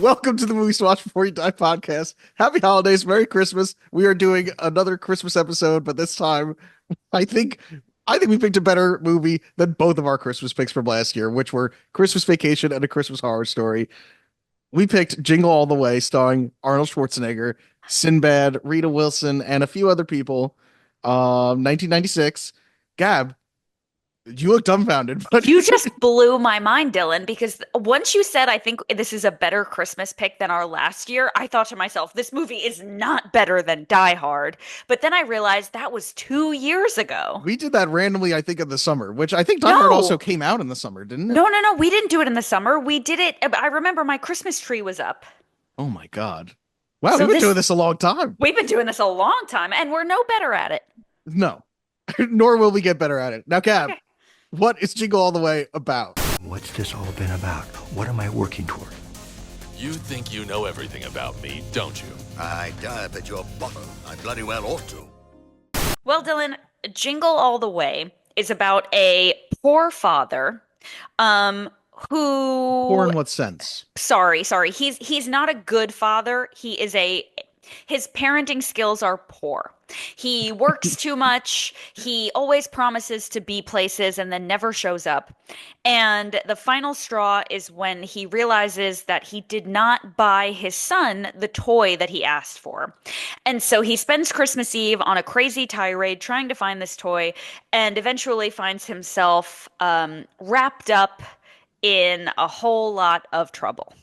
Welcome to the Movies to Watch Before You Die podcast. Happy holidays, Merry Christmas. We are doing another Christmas episode, but this time I think I think we picked a better movie than both of our Christmas picks from last year, which were Christmas Vacation and A Christmas Horror Story. We picked Jingle All the Way, starring Arnold Schwarzenegger, Sinbad, Rita Wilson, and a few other people. 1996. Gab, you look dumbfounded, but You just blew my mind, Dylan, because once you said, I think this is a better Christmas pick than our last year, I thought to myself, this movie is not better than Die Hard. But then I realized that was 2 years ago. we did that randomly, I think, in the summer, which I think Die Hard also No, came out in the summer, didn't it? no. We didn't do it in the summer. We did it. I remember my Christmas tree was up. Oh my God. Wow, So we've been doing this, this a long time. we've been doing this a long time and we're no better at it. No, nor will we get better at it. Now, Gab, Okay. what is Jingle All the Way about? What's this all been about? What am I working toward? You think you know everything about me, don't you? I dive at your bottom. I bloody well ought to. Well, Dylan, Jingle All the Way is about a poor father, Poor who in what sense? sorry. He's not a good father. His parenting skills are poor. He works too much. He always promises to be places and then never shows up. And the final straw is when he realizes that he did not buy his son the toy that he asked for. And so he spends Christmas Eve on a crazy tirade trying to find this toy and eventually finds himself wrapped up in a whole lot of trouble.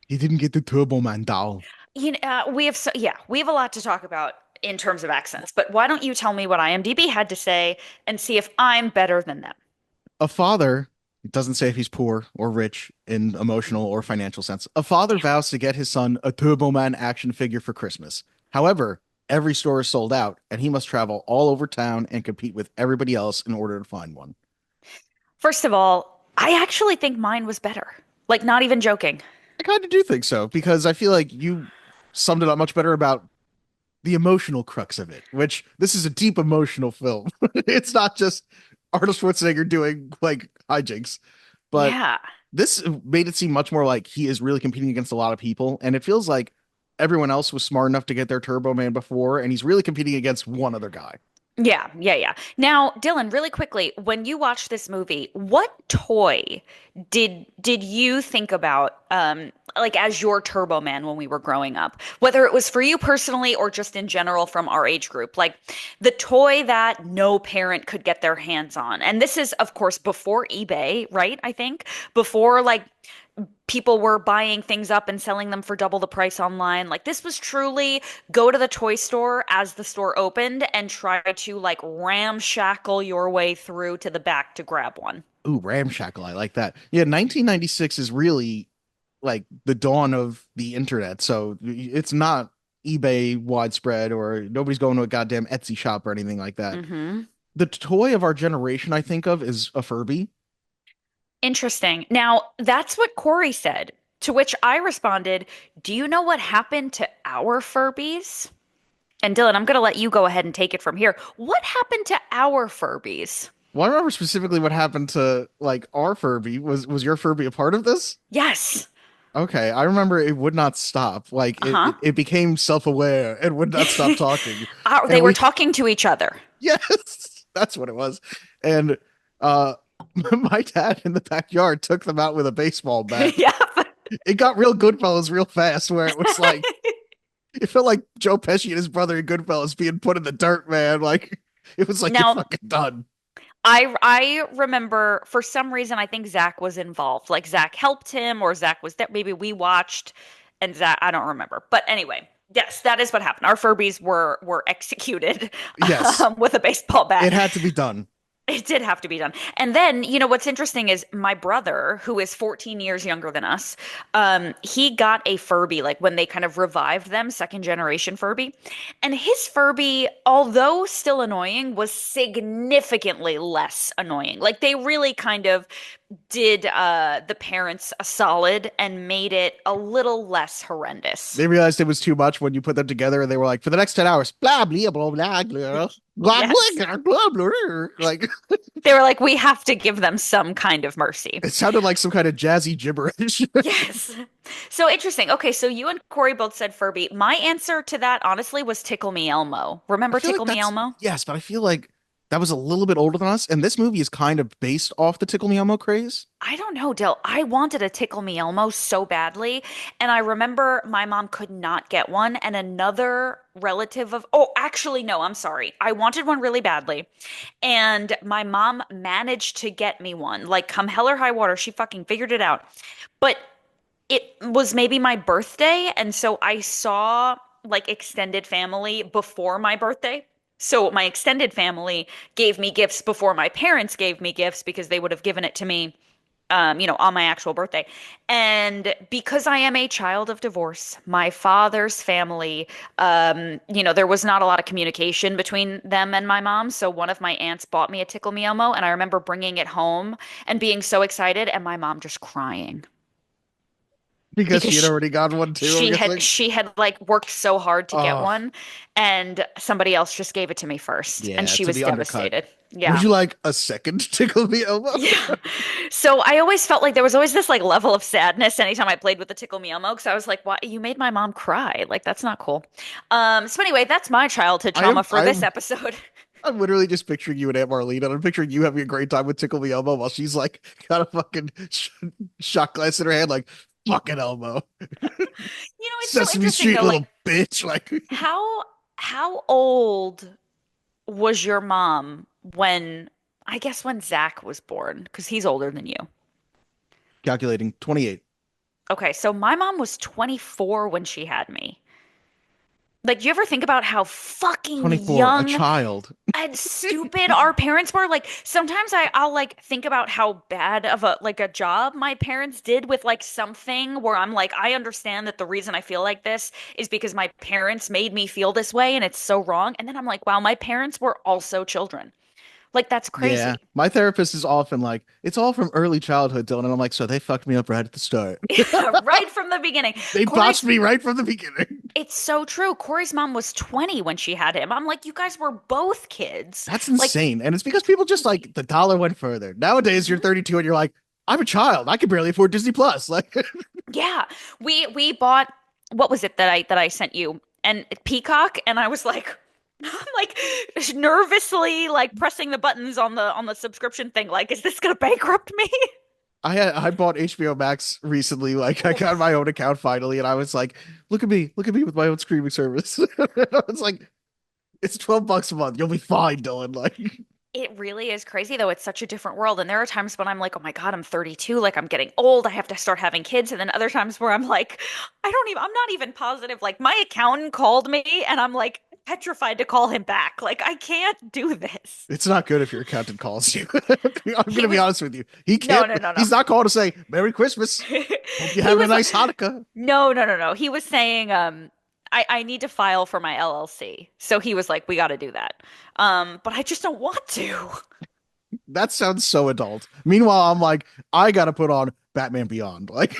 He didn't get the Turbo Man doll. We have a lot to talk about in terms of accents, but why don't you tell me what IMDb had to say and see if I'm better than them? A father, it doesn't say if he's poor or rich in emotional or financial sense. A father vows to get his son a Turbo Man action figure for Christmas. However, every store is sold out, and he must travel all over town and compete with everybody else in order to find one. First of all, I actually think mine was better. Like, not even joking. I kind of do think so, because I feel like you summed it up much better about the emotional crux of it, which this is a deep emotional film. It's not just Arnold Schwarzenegger doing like hijinks, but Yeah. this made it seem much more like he is really competing against a lot of people. And it feels like everyone else was smart enough to get their Turbo Man before, and he's really competing against one other guy. Yeah. Now, Dylan, really quickly, when you watched this movie, what toy did you think about like as your Turbo Man when we were growing up? Whether it was for you personally or just in general from our age group, like the toy that no parent could get their hands on. And this is, of course, before eBay, right? I think before like people were buying things up and selling them for double the price online. Like this was truly go to the toy store as the store opened and try to like ramshackle your way through to the back to grab one. Ooh, ramshackle. I like that. Yeah, 1996 is really like the dawn of the internet. So it's not eBay widespread or nobody's going to a goddamn Etsy shop or anything like that. Hmm. The toy of our generation, I think of, is a Furby. Interesting. Now, that's what Corey said, to which I responded, do you know what happened to our Furbies? And Dylan, I'm going to let you go ahead and take it from here. What happened to our Furbies? Well, I remember specifically what happened to like our Furby. Was your Furby a part of this? Yes. Okay, I remember it would not stop. Like Uh-huh. it became self-aware and would not stop talking. They And were we talking to each other. yes, that's what it was. And my dad in the backyard took them out with a baseball bat. Yeah. It got real Goodfellas real fast, where it was like it felt like Joe Pesci and his brother in Goodfellas being put in the dirt, man. Like it was like you're Now, fucking done. I remember for some reason I think Zach was involved. Like Zach helped him or Zach was there. Maybe we watched and Zach, I don't remember. But anyway, yes, that is what happened. Our Furbies were executed Yes, with a baseball bat. it had to be done. It did have to be done. And then, what's interesting is my brother, who is 14 years younger than us, he got a Furby, like when they kind of revived them, second generation Furby. And his Furby, although still annoying, was significantly less annoying. Like they really kind of did the parents a solid and made it a little less horrendous. They realized it was too much when you put them together, and they were like, for the next 10 hours, blah, blah, blah, blah, blah, blah, Yes. blah, blah, blah. Like, They were like, we have to give them some kind of mercy. it sounded like some kind of jazzy gibberish. Yes. So interesting. Okay, so you and Corey both said Furby. My answer to that, honestly, was Tickle Me Elmo. I Remember feel like Tickle Me that's, Elmo? yes, but I feel like that was a little bit older than us, and this movie is kind of based off the Tickle Me Elmo craze. I don't know, Dill. I wanted a Tickle Me Elmo so badly. And I remember my mom could not get one. And another relative of, oh, actually, no, I'm sorry. I wanted one really badly. And my mom managed to get me one. Like, come hell or high water, she fucking figured it out. But it was maybe my birthday. And so I saw like extended family before my birthday. So my extended family gave me gifts before my parents gave me gifts because they would have given it to me on my actual birthday. And because I am a child of divorce, my father's family, there was not a lot of communication between them and my mom. So one of my aunts bought me a Tickle Me Elmo, and I remember bringing it home and being so excited, and my mom just crying Because because she had already got one too, I'm she had guessing. she had like worked so hard to get Oh, one, and somebody else just gave it to me first, and yeah, she to was be undercut. devastated. Would Yeah. you like a second Tickle Me Elmo? Yeah. So I always felt like there was always this like level of sadness anytime I played with the Tickle Me Elmo because I was like, "Why you made my mom cry? Like that's not cool." So anyway, that's my childhood I trauma am for this I'm episode. I'm literally just picturing you and Aunt Marlene, and I'm picturing you having a great time with Tickle Me Elmo while she's like got a fucking shot glass in her hand, like fucking Elmo, It's so Sesame interesting Street though. Like little bitch. Like how old was your mom when I guess when Zach was born? Because he's older than you. calculating 28, Okay, so my mom was 24 when she had me. Like, do you ever think about how fucking 24, a young child. and stupid our parents were? Like, sometimes I'll like think about how bad of a job my parents did with like something where I'm like, I understand that the reason I feel like this is because my parents made me feel this way and it's so wrong. And then I'm like, wow, my parents were also children. Like, that's Yeah, crazy. my therapist is often like, it's all from early childhood, Dylan, and I'm like, so they fucked me up right at the start. Right from the beginning. They Corey's botched me right from the beginning. It's so true. Corey's mom was 20 when she had him. I'm like, you guys were both kids. That's Like, insane, and it's because people just like the dollar went further. Nowadays, you're mhm. 32 and you're like, I'm a child. I can barely afford Disney Plus. Like, Yeah. We bought what was it that I sent you? And Peacock, and I was like I'm like nervously like pressing the buttons on the subscription thing. Like, is this gonna bankrupt me? I bought HBO Max recently. Like I got my own account finally, and I was like, look at me with my own streaming service. It's like it's $12 a month. You'll be fine, Dylan. Like It really is crazy though. It's such a different world. And there are times when I'm like, oh my God, I'm 32. Like I'm getting old. I have to start having kids. And then other times where I'm like, I'm not even positive. Like my accountant called me and I'm like petrified to call him back. Like I can't do this. it's not good if your accountant calls you. I'm He gonna be was, honest with you. He no, can't. no, no, no. He's not calling to say Merry Christmas. Hope you He have a was like, nice Hanukkah. no, no, no, no. He was saying, I need to file for my LLC. So he was like, we got to do that. But I just don't want to. That sounds so adult. Meanwhile, I'm like, I gotta put on Batman Beyond. Like,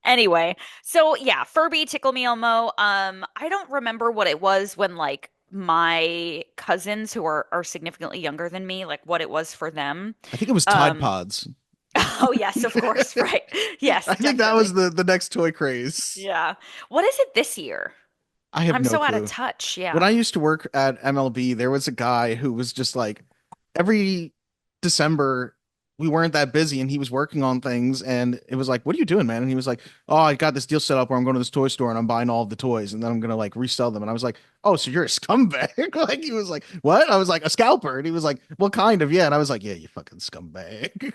Anyway, so yeah, Furby, Tickle Me Elmo. I don't remember what it was when like my cousins who are significantly younger than me, like what it was for them. I think it was Tide Um, Pods. oh yes, of course, right. Yes, I think that was definitely. the next toy craze. Yeah. What is it this year? I have I'm no so out of clue. touch. When Yeah. I used to work at MLB, there was a guy who was just like every December we weren't that busy and he was working on things and it was like, what are you doing, man? And he was like, oh, I got this deal set up where I'm going to this toy store and I'm buying all of the toys and then I'm gonna like resell them. And I was like, oh, so you're a scumbag? Like he was like, what? I was like, a scalper. And he was like, well, kind of, yeah. And I was like, yeah, you fucking scumbag.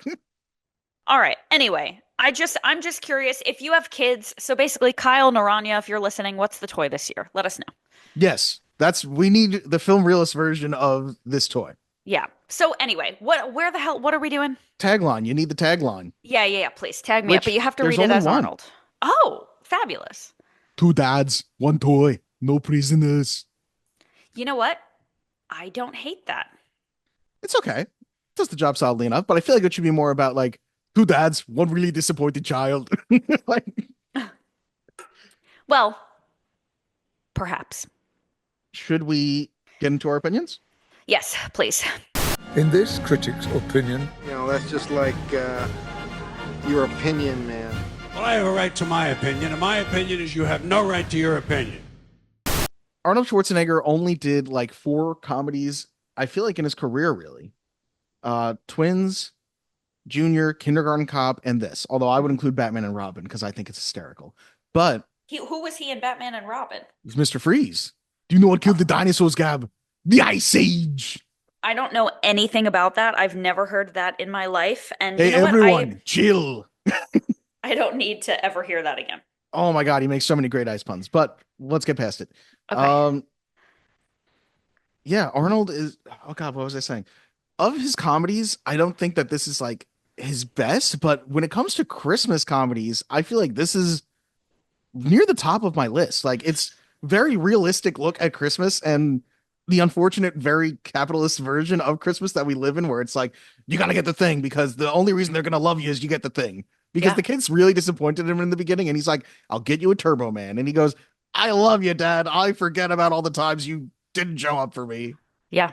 All right. Anyway, I'm just curious if you have kids. So basically, Kyle Naranya, if you're listening, what's the toy this year? Let us know. Yes, we need the film realist version of this toy. Yeah. So anyway, where the hell, what are we doing? Tagline, you need the tagline, Yeah, yeah, yeah. Please tag me up, but which you have to there's read it only as one. Arnold. Oh, fabulous. Two dads, one toy, no prisoners. You know what? I don't hate that. It's okay. does the job solidly enough, but I feel like it should be more about like two dads, one really disappointed child. Like, Well, perhaps. should we get into our opinions? Yes, please. In this critic's opinion, You know, that's just like your opinion, man. Well, I have a right to my opinion, and my opinion is you have no right to your opinion. Arnold Schwarzenegger only did like 4 comedies, I feel like, in his career, really. Twins, Junior, Kindergarten Cop, and this. Although I would include Batman and Robin because I think it's hysterical. But Who was he in Batman and Robin? he's Mr. Freeze. Do you know what killed the dinosaurs, Gab? The Ice Age. I don't know anything about that. I've never heard that in my life. And Hey, you know everyone, chill. I don't need to ever hear that again. Oh my God, he makes so many great ice puns. But let's get past it. Okay. Yeah, Arnold is. Oh God, what was I saying? Of his comedies, I don't think that this is like his best. But when it comes to Christmas comedies, I feel like this is near the top of my list. Like, it's very realistic look at Christmas and the unfortunate, very capitalist version of Christmas that we live in, where it's like, you got to get the thing because the only reason they're going to love you is you get the thing. Because Yeah. the kid's really disappointed him in the beginning, and he's like, I'll get you a Turbo Man. And he goes, I love you, Dad. I forget about all the times you didn't show up for me. Yeah.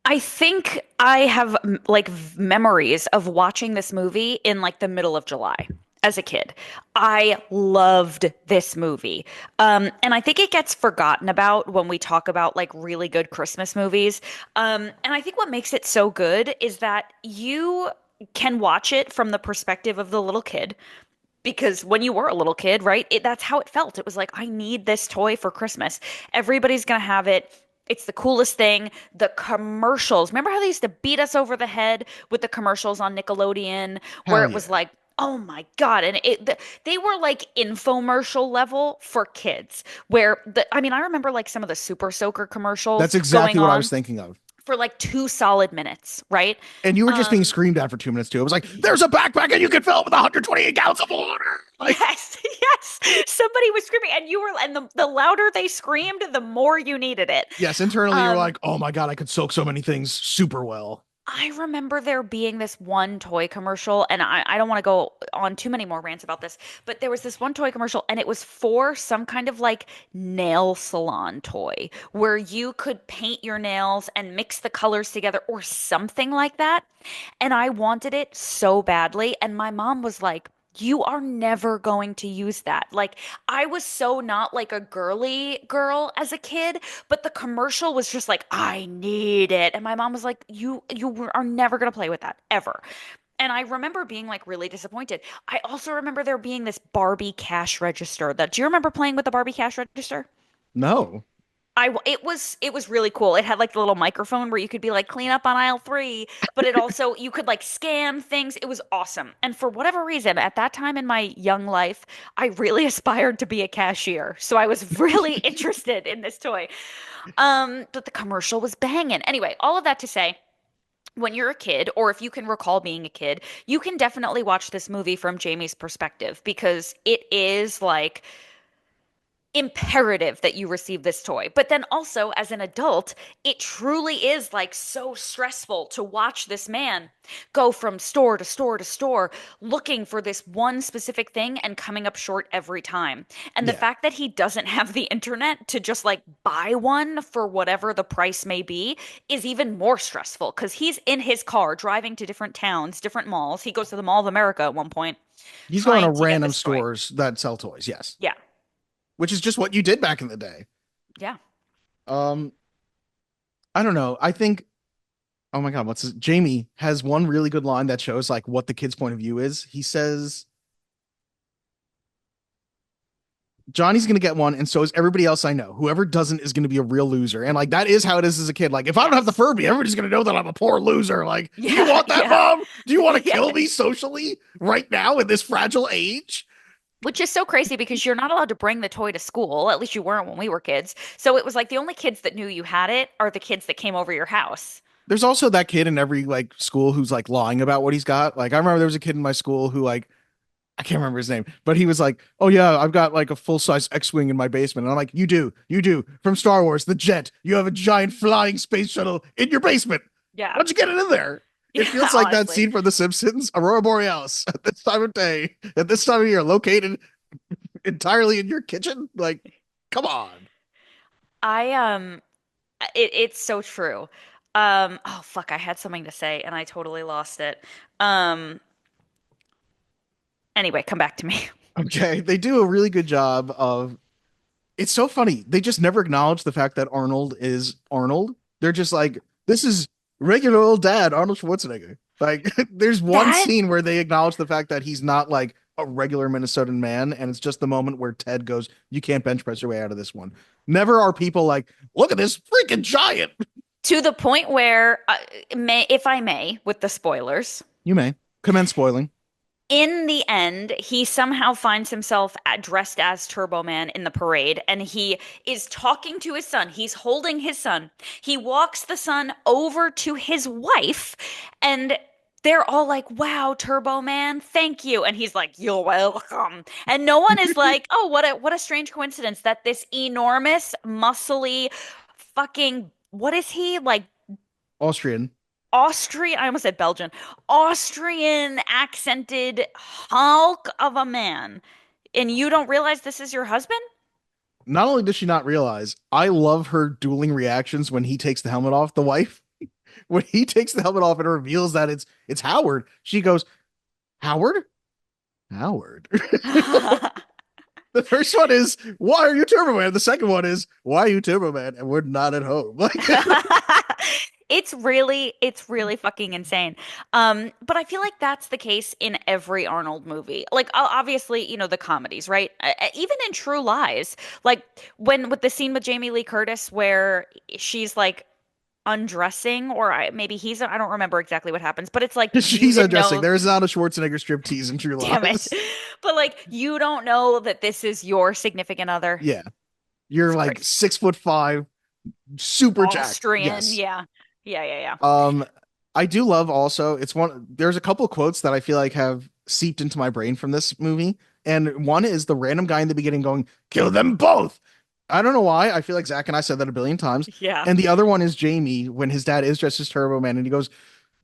I think I have like memories of watching this movie in like the middle of July as a kid. I loved this movie. And I think it gets forgotten about when we talk about like really good Christmas movies. And I think what makes it so good is that you can watch it from the perspective of the little kid. Because when you were a little kid, right, that's how it felt. It was like, I need this toy for Christmas. Everybody's going to have it. It's the coolest thing. The commercials. Remember how they used to beat us over the head with the commercials on Nickelodeon, where Hell it was yeah. like, oh my God. And they were like infomercial level for kids. I remember like some of the Super Soaker commercials. That's exactly going what I on was thinking of. for like 2 solid minutes, right? And you were just being screamed at for 2 minutes too. It was like, there's a backpack and you can fill it with 128 gallons of water. Like, Yes, yes. Somebody was screaming, and the louder they screamed, the more you needed it. yes, internally you're like, oh my God, I could soak so many things super well. I remember there being this one toy commercial, and I don't want to go on too many more rants about this, but there was this one toy commercial, and it was for some kind of like nail salon toy where you could paint your nails and mix the colors together or something like that. And I wanted it so badly, and my mom was like, you are never going to use that. Like, I was so not like a girly girl as a kid, but the commercial was just like, I need it. And my mom was like, you are never going to play with that ever. And I remember being like really disappointed. I also remember there being this Barbie cash register do you remember playing with the Barbie cash register? No. It was really cool. It had like the little microphone where you could be like clean up on aisle 3, but it also you could like scan things. It was awesome. And for whatever reason, at that time in my young life, I really aspired to be a cashier. So I was really interested in this toy. But the commercial was banging. Anyway, all of that to say, when you're a kid, or if you can recall being a kid, you can definitely watch this movie from Jamie's perspective because it is like imperative that you receive this toy. But then also as an adult, it truly is like so stressful to watch this man go from store to store to store looking for this one specific thing and coming up short every time. And the fact that he doesn't have the internet to just like buy one for whatever the price may be is even more stressful because he's in his car driving to different towns, different malls. He goes to the Mall of America at one point. He's going to trying to get random this toy. stores that sell toys. Yes. Yeah. Which is just what you did back in the day. Yeah. I don't know. I think, oh my God, Jamie has one really good line that shows like what the kid's point of view is. He says, Johnny's going to get one, and so is everybody else I know. Whoever doesn't is going to be a real loser. And like, that is how it is as a kid. Like, if I don't have the Furby, everybody's going to know that I'm a poor loser. Like, do you want that, Mom? Do you want to kill me socially right now in this fragile age? Which is so crazy because you're not allowed to bring the toy to school. At least you weren't when we were kids. So it was like the only kids that knew you had it are the kids that came over your house. There's also that kid in every like school who's like lying about what he's got. Like, I remember there was a kid in my school who like, I can't remember his name, but he was like, oh yeah, I've got like a full-size X-Wing in my basement. And I'm like, you do from Star Wars, the jet. You have a giant flying space shuttle in your basement. Yeah. How'd you get it in there? It Yeah, feels like that honestly. scene from The Simpsons, Aurora Borealis, at this time of day, at this time of year, located entirely in your kitchen. Like, come on. I it's so true. Oh fuck, I had something to say and I totally lost it. Um anyway, come back to me. Okay, they do a really good job of. It's so funny. They just never acknowledge the fact that Arnold is Arnold. They're just like, this is regular old dad, Arnold Schwarzenegger. Like, there's one That scene where they acknowledge the fact that he's not like a regular Minnesotan man, and it's just the moment where Ted goes, "You can't bench press your way out of this one." Never are people like, "Look at this freaking giant." to the point where if I may, with the spoilers, You may commence spoiling. in the end, he somehow finds himself dressed as Turbo Man in the parade, and he is talking to his son. He's holding his son. He walks the son over to his wife, and they're all like, "Wow, Turbo Man, thank you." And he's like, "You're welcome." And no one is like, "Oh, what a strange coincidence that this enormous, muscly, fucking what is he like?" Austrian. Austrian, I almost said Belgian, Austrian accented hulk of a man. And you don't realize this is your husband? Not only does she not realize, I love her dueling reactions when he takes the helmet off. The wife, when he takes the helmet off and reveals that it's Howard, she goes, "Howard? Howard." The first one is, "Why are you Turbo Man?" The second one is, "Why are you Turbo Man? And we're not at home." Like, It's really fucking insane. But I feel like that's the case in every Arnold movie. Like obviously, the comedies, right? Even in True Lies, like when with the scene with Jamie Lee Curtis where she's like undressing, or maybe I don't remember exactly what happens, but it's like you she's didn't undressing. know. There is not a Schwarzenegger striptease in True Damn it. Lies. But like you don't know that this is your significant other. Yeah. You're It's like crazy. 6'5", super jacked. Austrian, Yes. yeah. Yeah, yeah, yeah. Um, I do love also, there's a couple quotes that I feel like have seeped into my brain from this movie. And one is the random guy in the beginning going, "Kill them both." I don't know why. I feel like Zach and I said that a billion times. Yeah. And the other one is Jamie when his dad is dressed as Turbo Man and he goes,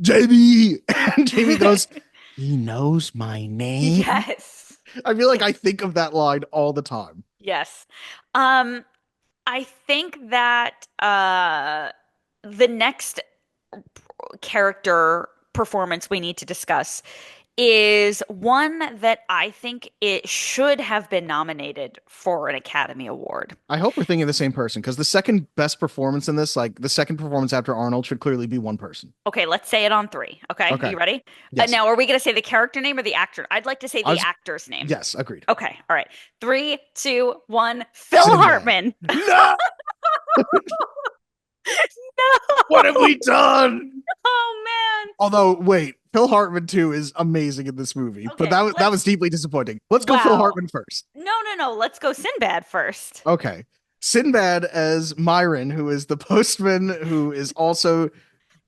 "Jamie." And Jamie goes, "He knows my name." Yes. I feel like I think of that line all the time. Yes. I think that the next character performance we need to discuss is one that I think it should have been nominated for an Academy Award. I hope we're thinking of the same person because the second best performance in this, like the second performance after Arnold, should clearly be one person. Okay, let's say it on three. Okay, Okay. you ready? Yes. Now, are we going to say the character name or the actor? I'd like to say I the was- actor's name. Yes, agreed. Okay, all right. 3, 2, 1. Phil Sinbad. Hartman. No! No. What have we done? Oh man. Although, wait, Phil Hartman too is amazing in this movie, Okay, but that was deeply disappointing. Let's go Phil Wow. Hartman first. No. Let's go Sinbad first. Okay. Sinbad as Myron, who is the postman who is also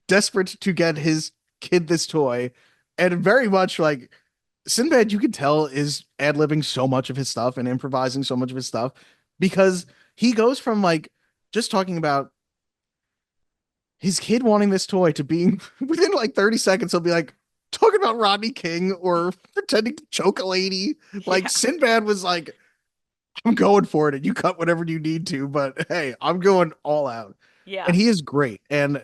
desperate to get his kid this toy, and very much like Sinbad, you can tell is ad-libbing so much of his stuff and improvising so much of his stuff because he goes from like just talking about his kid wanting this toy to being within like 30 seconds, he'll be like talking about Rodney King or pretending to choke a lady. Like Yeah. Sinbad was like, "I'm going for it and you cut whatever you need to, but hey, I'm going all out." Yeah. And he is great. And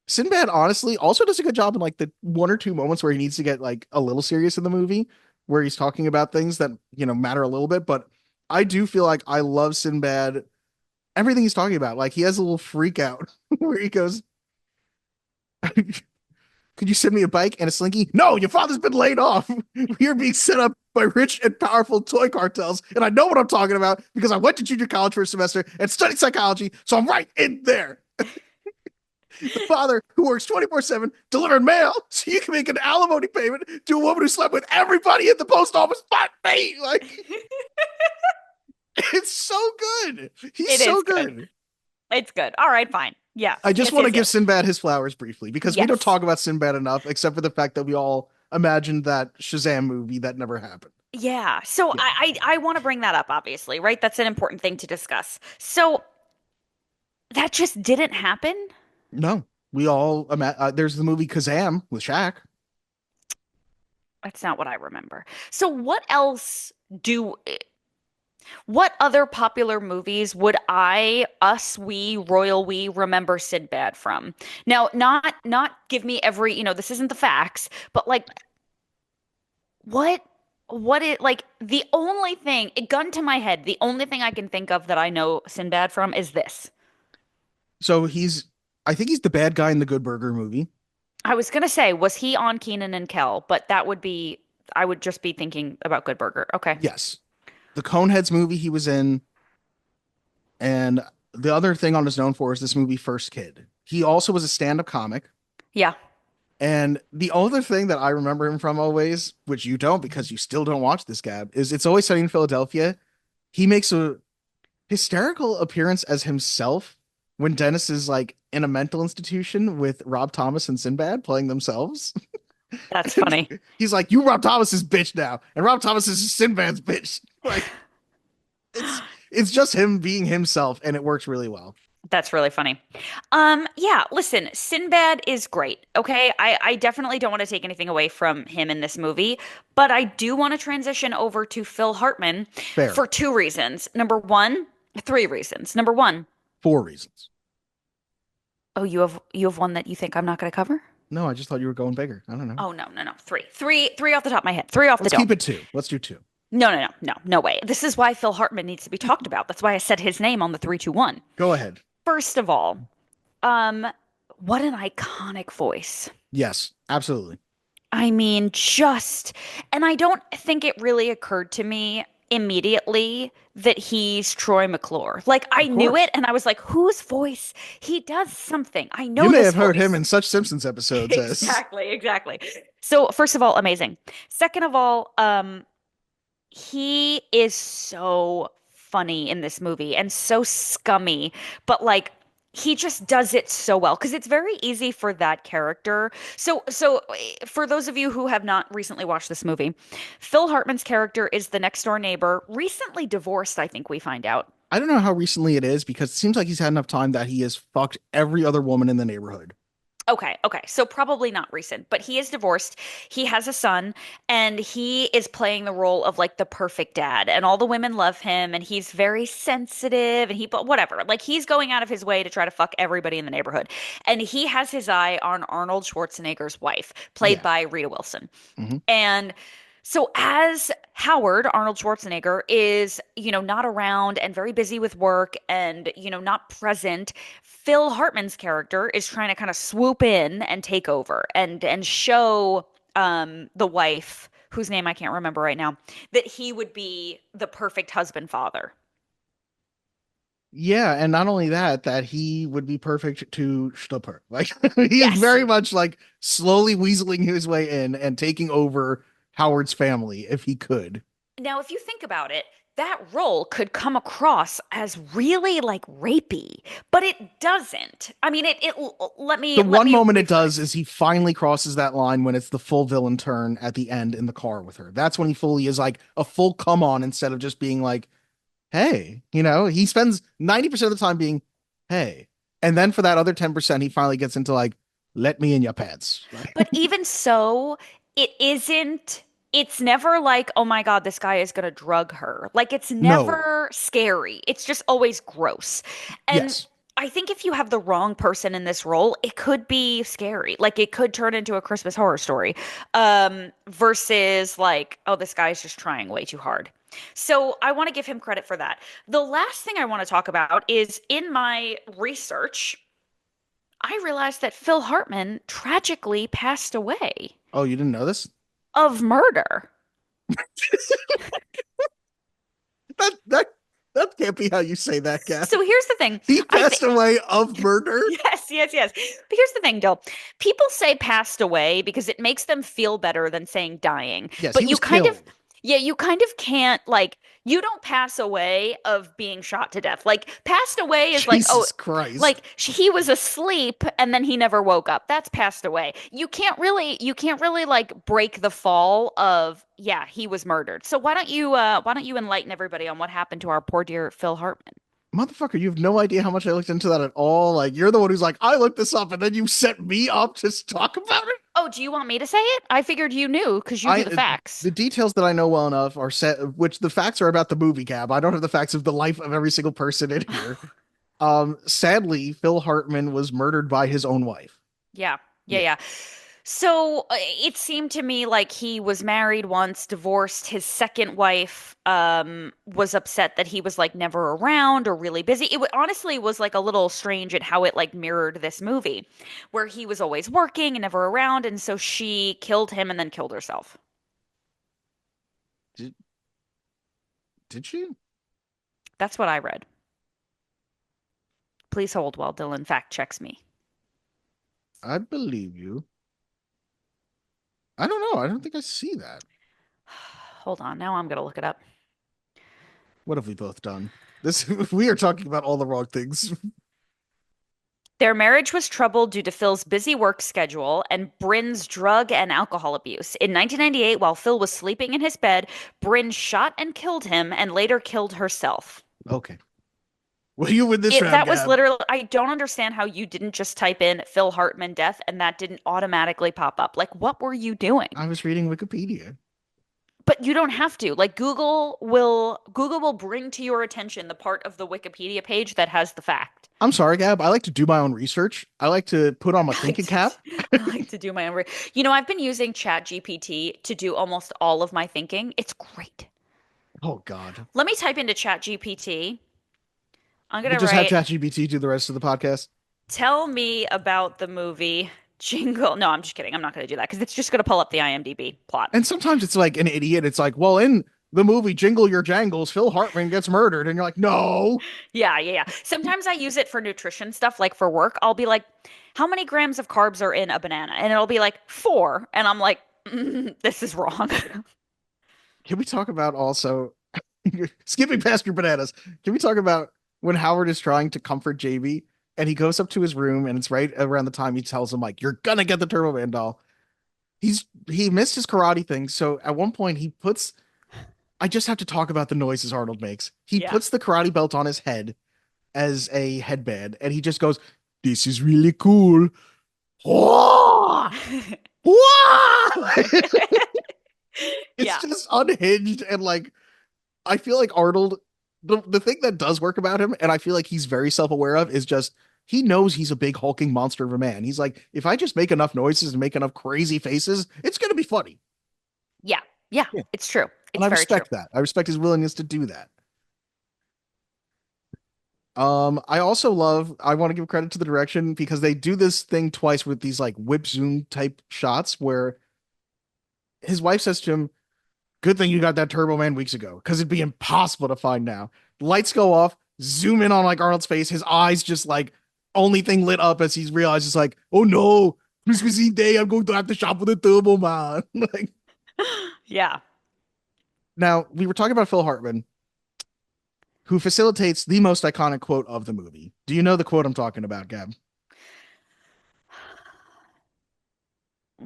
Sinbad honestly also does a good job in like the one or two moments where he needs to get like a little serious in the movie, where he's talking about things that, matter a little bit. But I do feel like I love Sinbad, everything he's talking about. Like he has a little freak out where he goes, "Could you send me a bike and a slinky?" "No, your father's been laid off. We are being set up by rich and powerful toy cartels. And I know what I'm talking about because I went to junior college for a semester and studied psychology. So I'm right in there." The father who works 24/7 delivering mail so you can make an alimony payment to a woman who slept with everybody at the post office but me. Like, it's so good. He's It so is good. good. It's good. All right, fine. Yeah. I just Yes, want to yes, give yes. Sinbad his flowers briefly because we don't Yes. talk about Sinbad enough, except for the fact that we all imagined that Shazam movie that never happened. Yeah. So Yeah. I want to bring that up, obviously, right? That's an important thing to discuss. So that just didn't happen. No. We all there's the movie Kazam with Shaq. That's not what I remember. So do what other popular movies would royal we remember Sinbad from? Now, not give me every, this isn't the facts, but like what like the only thing, a gun to my head, the only thing I can think of that I know Sinbad from is this. So I think he's the bad guy in the Good Burger movie. I was gonna say, was he on Keenan and Kel? But I would just be thinking about Good Burger. Okay. Yes. The Coneheads movie he was in, and the other thing on is known for is this movie First Kid. He also was a stand-up comic. Yeah. And the other thing that I remember him from always, which you don't because you still don't watch this, Gab, is It's Always Sunny in Philadelphia. He makes a hysterical appearance as himself when Dennis is like in a mental institution with Rob Thomas and Sinbad playing themselves. That's funny. He's like, "You Rob Thomas's bitch now," and Rob Thomas is Sinbad's bitch. Like, it's just him being himself, and it works really well. That's really funny. Yeah, listen, Sinbad is great. Okay. I definitely don't want to take anything away from him in this movie, but I do want to transition over to Phil Hartman Fair. for three reasons. Number one, 4 reasons. oh, you have one that you think I'm not going to cover? No, I just thought you were going bigger. I don't know. Oh, no. Three off the top of my head. Three off the Let's dome. keep it 2. Let's do 2. No way. This is why Phil Hartman needs to be talked about. That's why I said his name on the 3-2-1. Go ahead. First of all, what an iconic voice. Yes, absolutely. I mean, and I don't think it really occurred to me immediately that he's Troy McClure. Like, I knew it, and I was like, whose voice? He does something. I know you may this have heard voice. him in such Simpsons episodes as Exactly. So, first of all, amazing. Second of all, he is so funny in this movie and so scummy, but like he just does it so well because it's very easy for that character. So for those of you who have not recently watched this movie, Phil Hartman's character is the next door neighbor, recently divorced, I think we find out. I don't know how recently it is because it seems like he's had enough time that he has fucked every other woman in the neighborhood. Okay. So probably not recent, but he is divorced. He has a son and he is playing the role of like the perfect dad and all the women love him and he's very sensitive and but whatever. Like he's going out of his way to try to fuck everybody in the neighborhood. And he has his eye on Arnold Schwarzenegger's wife, played by Rita Wilson. Mm-hmm. And so as Howard, Arnold Schwarzenegger, is, not around and very busy with work and, not present, Phil Hartman's character is trying to kind of swoop in and take over and show the wife, whose name I can't remember right now, that he would be the perfect husband father. Yeah, and not only that he would be perfect to Schlipper. Like he's very much like slowly weaseling his way in and taking over Howard's family if he could. Now, if you think about it, that role could come across as really like rapey, but it doesn't. I mean, The one moment it does is he finally crosses that line when it's the full villain turn at the end in the car with her. That's when he fully is like a full come on instead of just being like, hey, he spends 90% of the time being, hey. And then for that other 10%, he finally gets into like, let me in your pants. Right? But even so, it's never like, oh my God, this guy is going to drug her. Like it's never scary. It's just always gross. And yes. I think if you have the wrong person in this role, it could be scary. Like it could turn into a Christmas Horror Story versus like, oh, this guy's just trying way too hard. So I want to give him credit for that. The last thing I want to talk about is in my research, I realized that Phil Hartman tragically passed away. Oh, you didn't know this? Of murder. That can't be how you say that, Gab. So here's the thing. He passed away of murder? Yes. But here's the thing, Dill. People say passed away because it makes them feel better than saying dying. Yes, but he you was kind killed. of you kind of can't like you don't pass away of being shot to death. Like passed away is like, oh, Christ. like he was asleep and then he never woke up. That's passed away. You can't really like break the fall of, yeah, he was murdered. So why don't you enlighten everybody on what happened to our poor dear Phil Hartman? Motherfucker, you have no idea how much I looked into that at all. Like, you're the one who's like, I looked this up, and then you set me up to talk about it. Oh, do you want me to say it? I figured you knew because you I do the facts. the details that I know well enough are set, which the facts are about the movie, Gab. I don't have the facts of the life of every single person in here. Sadly, Phil Hartman was murdered by his own wife. Yeah. Yeah, Yeah. yeah. So it seemed to me like he was married once, divorced. His second wife was upset that he was like never around or really busy. Honestly was like a little strange at how it like mirrored this movie, where he was always working and never around, and so she killed him and then killed herself. Did did she? That's what I read. Please hold while Dylan fact checks me. I believe you. I don't know. I don't think I see that. Hold on, now I'm gonna look it up. What have we both done? This we are talking about all the wrong things. Their marriage was troubled due to Phil's busy work schedule and Bryn's drug and alcohol abuse. In 1998, while Phil was sleeping in his bed, Bryn shot and killed him and later killed herself. Okay. What do you win this round, That was Gab? literally, I don't understand how you didn't just type in Phil Hartman death and that didn't automatically pop up. Like, what were you doing? I was reading Wikipedia. But you don't have to. Like Google will bring to your attention the part of the Wikipedia page that has the fact. I'm sorry, Gab. I like to do my own research. I like to put on my I like thinking to- cap. I like to do my own. I've been using ChatGPT to do almost all of my thinking. It's great. Oh God. Let me type into ChatGPT. I'm We'll gonna just have write, ChatGPT do the rest of the podcast. tell me about the movie Jingle. No, I'm just kidding. I'm not gonna do that because it's just gonna pull up the IMDb plot. And sometimes it's like an idiot. It's like, well, in the movie Jingle Your Jangles, Phil Hartman gets murdered, and you're like, no. Yeah, yeah, yeah. Sometimes I use it for nutrition stuff, like for work. I'll be like, how many grams of carbs are in a banana? And it'll be like 4. And I'm like, this is wrong. Can we talk about also skipping past your bananas? Can we talk about when Howard is trying to comfort JB and he goes up to his room and it's right around the time he tells him like, you're gonna get the Turbo Man doll. He missed his karate thing, so at one point he puts. I just have to talk about the noises Arnold makes. He Yeah. puts the karate belt on his head as a headband, and he just goes, "This is really cool." Whoa! Whoa! It's Yeah. just unhinged and like I feel like Arnold. The thing that does work about him, and I feel like he's very self-aware of, is just he knows he's a big hulking monster of a man. He's like, if I just make enough noises and make enough crazy faces, it's gonna be funny. Yeah, yeah, Yeah. it's true. And It's I very true. respect that. I respect his willingness to do that. I also I want to give credit to the direction because they do this thing twice with these like whip zoom type shots where his wife says to him, good thing you got that Turbo Man weeks ago, because it'd be impossible to find now. Lights go off, zoom in on like Arnold's face, his eyes just like only thing lit up as he realizes like, oh no, Christmas Eve day, I'm going to have to shop with a Turbo Man. Like, Yeah. now we were talking about Phil Hartman, who facilitates the most iconic quote of the movie. Do you know the quote I'm talking about, Gab?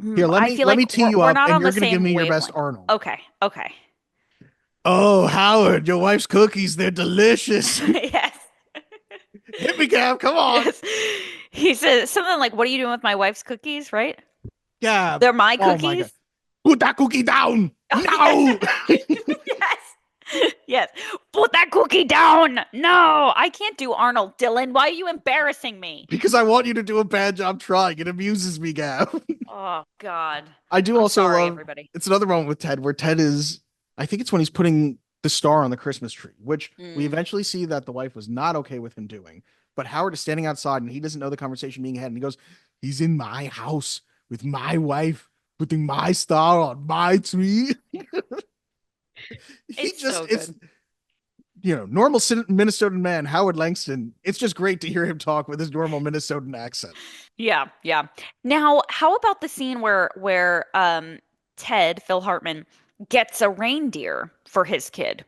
Here, I feel let like me tee you we're up, not and on you're the gonna give same me your best wavelength. Arnold. Okay, okay. Oh, Howard, your wife's cookies, they're delicious. Yes. Hit me, Gab, come on. Yes. He says something like, what are you doing with my wife's cookies, right? Gab. They're my Oh my cookies? God. Put that cookie down. Oh, No. Yes. Yes. Put that cookie down. No, I can't do Arnold, Dylan. Why are you embarrassing me? Because I want you to do a bad job trying. It amuses me, Gab. Oh, God. I do I'm also sorry, love everybody. it's another moment with Ted where Ted is I think it's when he's putting the star on the Christmas tree, which we eventually see that the wife was not okay with him doing. But Howard is standing outside and he doesn't know the conversation being had. And he goes, he's in my house with my wife, putting my star on my tree. It's so good. It's normal Minnesotan man, Howard Langston. It's just great to hear him talk with his normal Minnesotan accent. Yeah, yeah. Now, how about the scene where Ted, Phil Hartman, gets a reindeer for his kid?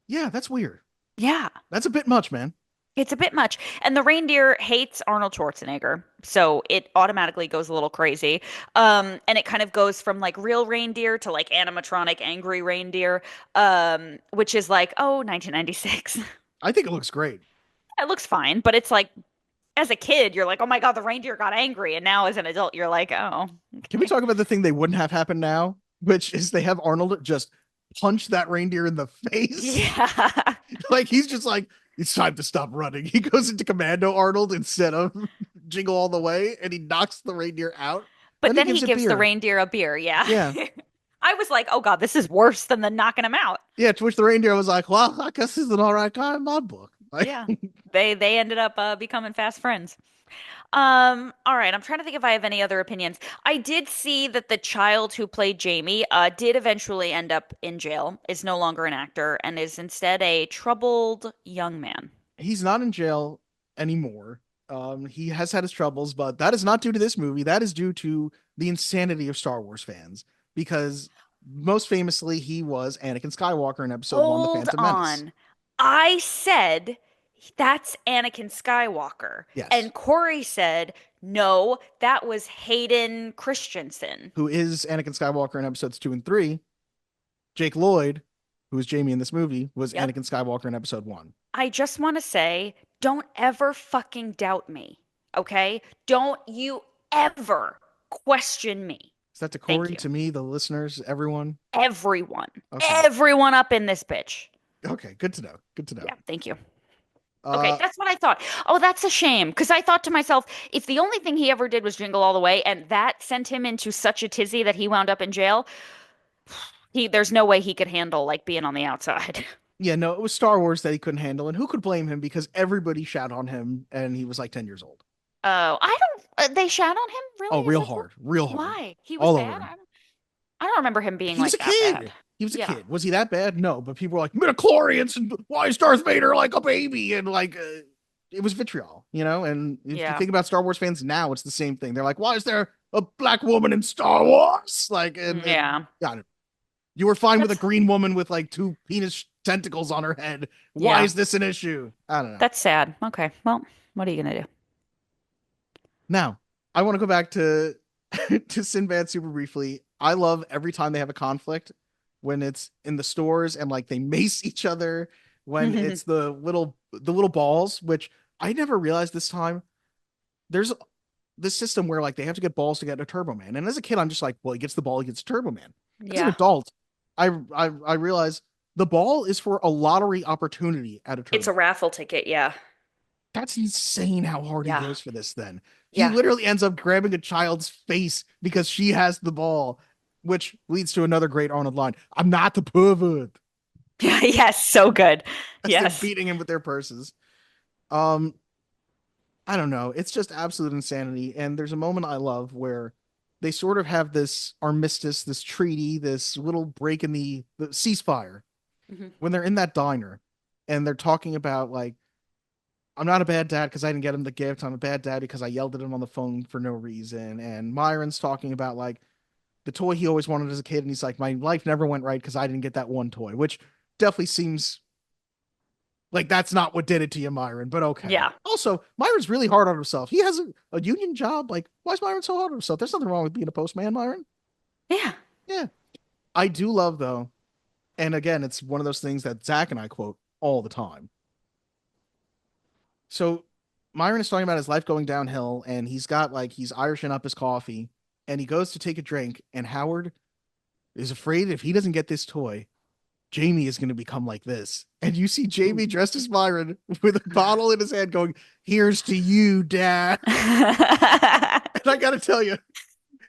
Yeah, that's weird. Yeah. That's a bit much, man. It's a bit much. And the reindeer hates Arnold Schwarzenegger. So it automatically goes a little crazy. And it kind of goes from like real reindeer to like animatronic angry reindeer, which is like, oh, 1996. I think it looks great. It looks fine, but it's like as a kid, you're like, oh my God, the reindeer got angry. And now as an adult, you're like, oh, Can we okay. talk about the thing they wouldn't have happen now, which is they have Arnold just punch that reindeer in the face? Yeah. Like he's just like, it's time to stop running. He goes into Commando Arnold instead of Jingle All the Way, and he knocks the reindeer out. But Then he then he gives it gives the beer. reindeer a beer. Yeah. Yeah. I was like, oh God, this is worse than the knocking him out. Yeah, to which the reindeer was like, well, I guess he's an all right guy in my book. Like, Yeah. They ended up becoming fast friends. All right, I'm trying to think if I have any other opinions. I did see that the child who played Jamie did eventually end up in jail, is no longer an actor, and is instead a troubled young man. he's not in jail anymore. He has had his troubles, but that is not due to this movie. That is due to the insanity of Star Wars fans. Because most famously, he was Anakin Skywalker in Episode One: The Hold Phantom Menace. on. I said that's Anakin Skywalker. Yes, And Corey said, no, that was Hayden Christensen. who is Anakin Skywalker in Episodes Two and Three. Jake Lloyd, who is Jamie in this movie, was Yep. Anakin Skywalker in Episode One. I just want to say, don't ever fucking doubt me. Okay? Don't you ever question me. Is that to Thank Corey, you. to me, the listeners, everyone? Everyone. Okay. Everyone up in this bitch. Okay, good to know. Good to know. Yeah, thank you. Okay, Uh, that's what I thought. Oh, that's a shame. Because I thought to myself, if the only thing he ever did was Jingle All the Way, and that sent him into such a tizzy that he wound up in jail, there's no way he could handle like being on the outside. yeah, no, it was Star Wars that he couldn't handle, and who could blame him because everybody shat on him, and he was like 10 years old. Oh, I don't. They shat on him, really? Oh, Is real that hard, real hard, why? He was all over bad. him. I don't remember him being He was like a that kid. bad. He was a Yeah. kid. Was he that bad? No, but people were like midichlorians and why is Darth Vader like a baby and like it was vitriol, you know. And if you Yeah. think about Star Wars fans now, it's the same thing. They're like, why is there a black woman in Star Wars? Like, and Yeah. got it. You were fine with a That's- green woman with like two penis tentacles on her head. Why Yeah. is this an issue? I don't know. That's sad. Okay. Well, what are you gonna do? Now, I want to go back to to Sinbad super briefly. I love every time they have a conflict when it's in the stores and like they mace each other, when it's the little balls, which I never realized this time. There's this system where like they have to get balls to get a Turbo Man. And as a kid, I'm just like, well, he gets the ball, he gets a Turbo Man. As an Yeah. adult, I realize the ball is for a lottery opportunity at a Turbo. It's a raffle ticket. Yeah. That's insane how hard Yeah. he goes for this then. He Yeah. literally ends up grabbing a child's face because she has the ball, which leads to another great Arnold line. I'm not the pervert. Yeah. Yes. So good. As Yes. they're beating him with their purses. I don't know. It's just absolute insanity. And there's a moment I love where they sort of have this armistice, this treaty, this little break in the ceasefire Mhm. when they're in that diner and they're talking about like, I'm not a bad dad because I didn't get him the gift. I'm a bad dad because I yelled at him on the phone for no reason. And Myron's talking about like the toy he always wanted as a kid. And he's like, my life never went right because I didn't get that one toy, which definitely seems like that's not what did it to you, Myron, but okay. Yeah. Also, Myron's really hard on himself. He has a union job. Like, why is Myron so hard on himself? There's nothing wrong with being a postman, Myron. Yeah. Yeah. I do love, though, and again, it's one of those things that Zach and I quote all the time. So Myron is talking about his life going downhill, and he's Irishing up his coffee, and he goes to take a drink, and Howard is afraid if he doesn't get this toy, Jamie is going to become like this. And you see Jamie dressed as Myron with a bottle in his hand going, here's to you, Dad. And I got to tell you,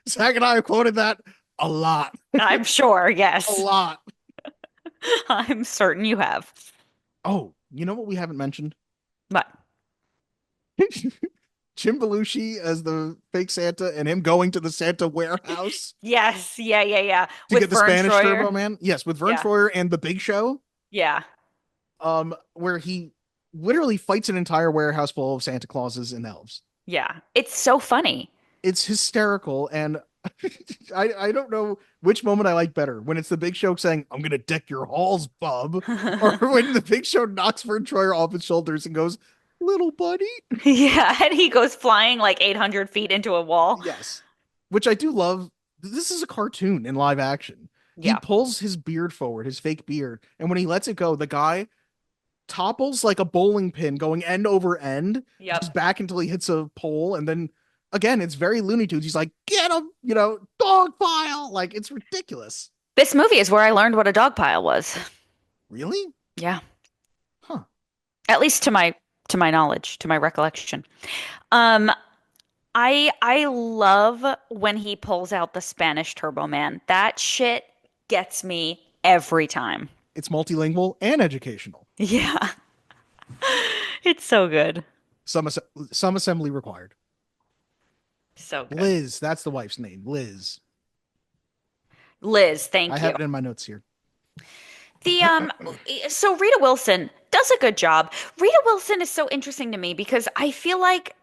Zach and I have quoted that a lot. I'm sure. A Yes. lot. I'm certain you have. Oh, you know what we haven't mentioned? But Jim Belushi as the fake Santa and him going to the Santa warehouse yes. Yeah. Yeah. Yeah. to With get the Vern Spanish Troyer. Turbo Man. Yes, with Vern Yeah. Troyer and the Big Show. Yeah. Where he literally fights an entire warehouse full of Santa Clauses and elves. Yeah. It's so funny. It's hysterical, and I don't know which moment I like better, when it's the Big Show saying, I'm gonna deck your halls, bub, or when the Big Show knocks Vern Troyer off his shoulders and goes, little buddy. Yeah. And he goes flying like 800 feet into a wall. Yes. Which I do love. This is a cartoon in live action. He Yeah. pulls his beard forward, his fake beard, and when he lets it go, the guy topples like a bowling pin going end over end, Yep. just back until he hits a pole. And then again, it's very Looney Tunes. He's like, get him, dog pile. Like, it's ridiculous. This movie is where I learned what a dog pile was. Really? Yeah. Huh. At least to my knowledge, to my recollection. Um, I love when he pulls out the Spanish Turbo Man. That shit gets me every time. It's multilingual and educational. Yeah. It's so good. Some assembly required. So good. Liz, that's the wife's name. Liz. Liz, thank I you. have it in my notes here. So Rita Wilson does a good job. Rita Wilson is so interesting to me because I feel like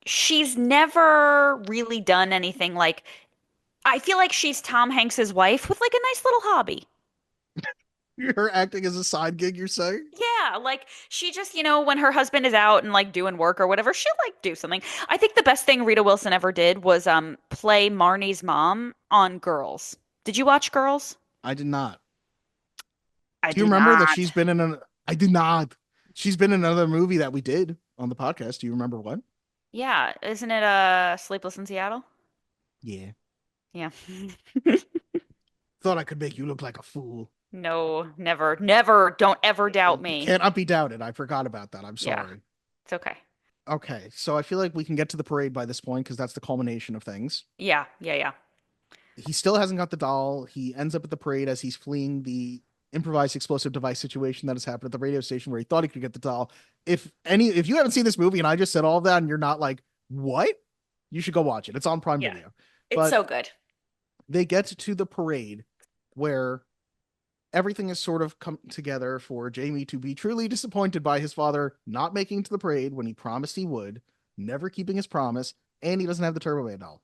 she's never really done anything like I feel like she's Tom Hanks's wife with like a nice little hobby. Her acting as a side gig, you're saying? Yeah, like she just, when her husband is out and like doing work or whatever, she'll like do something. I think the best thing Rita Wilson ever did was play Marnie's mom on Girls. Did you watch Girls? I did not. I Do you did remember that not. she's been in I did not. She's been in another movie that we did on the podcast. Do you remember what? Yeah, isn't it Sleepless in Seattle? Yeah. Yeah. Thought I could make you look like a fool. No, never, never. Don't ever doubt me. Cannot be doubted. I forgot about that. I'm Yeah. sorry. It's okay. Okay, so I feel like we can get to the parade by this point because that's the culmination of things. Yeah, yeah, yeah. He still hasn't got the doll. He ends up at the parade as he's fleeing the improvised explosive device situation that has happened at the radio station where he thought he could get the doll. If you haven't seen this movie and I just said all of that and you're not like, what? You should go watch it. It's on Prime Yeah. Video. It's But so good. they get to the parade where everything has sort of come together for Jamie to be truly disappointed by his father not making it to the parade when he promised he would, never keeping his promise, and he doesn't have the Turbo Man doll.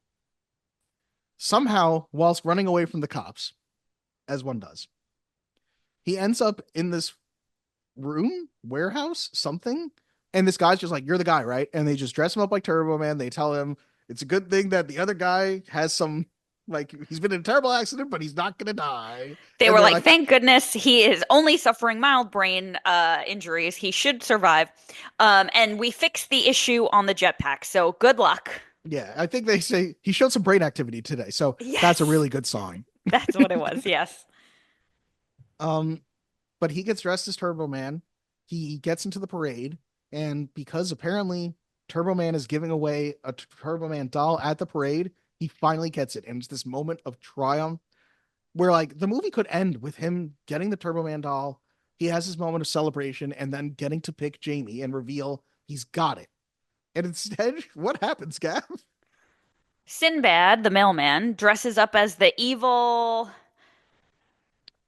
Somehow, whilst running away from the cops, as one does, he ends up in this warehouse, something, and this guy's just like, you're the guy, right? And they just dress him up like Turbo Man. They tell him it's a good thing that the other guy has some, like, he's been in a terrible accident, but he's not gonna die. They And were they're like, thank goodness he is only suffering mild brain injuries. He should survive. And we fixed the issue on the jetpack. So good luck. yeah, I think they say he showed some brain activity today. So that's a Yes. really good sign. That's what it was. Yes. But he gets dressed as Turbo Man. He gets into the parade, and because apparently Turbo Man is giving away a Turbo Man doll at the parade, he finally gets it. And it's this moment of triumph where like the movie could end with him getting the Turbo Man doll. He has his moment of celebration and then getting to pick Jamie and reveal he's got it. And instead, what happens, Gab? Sinbad, the mailman, dresses up as the evil.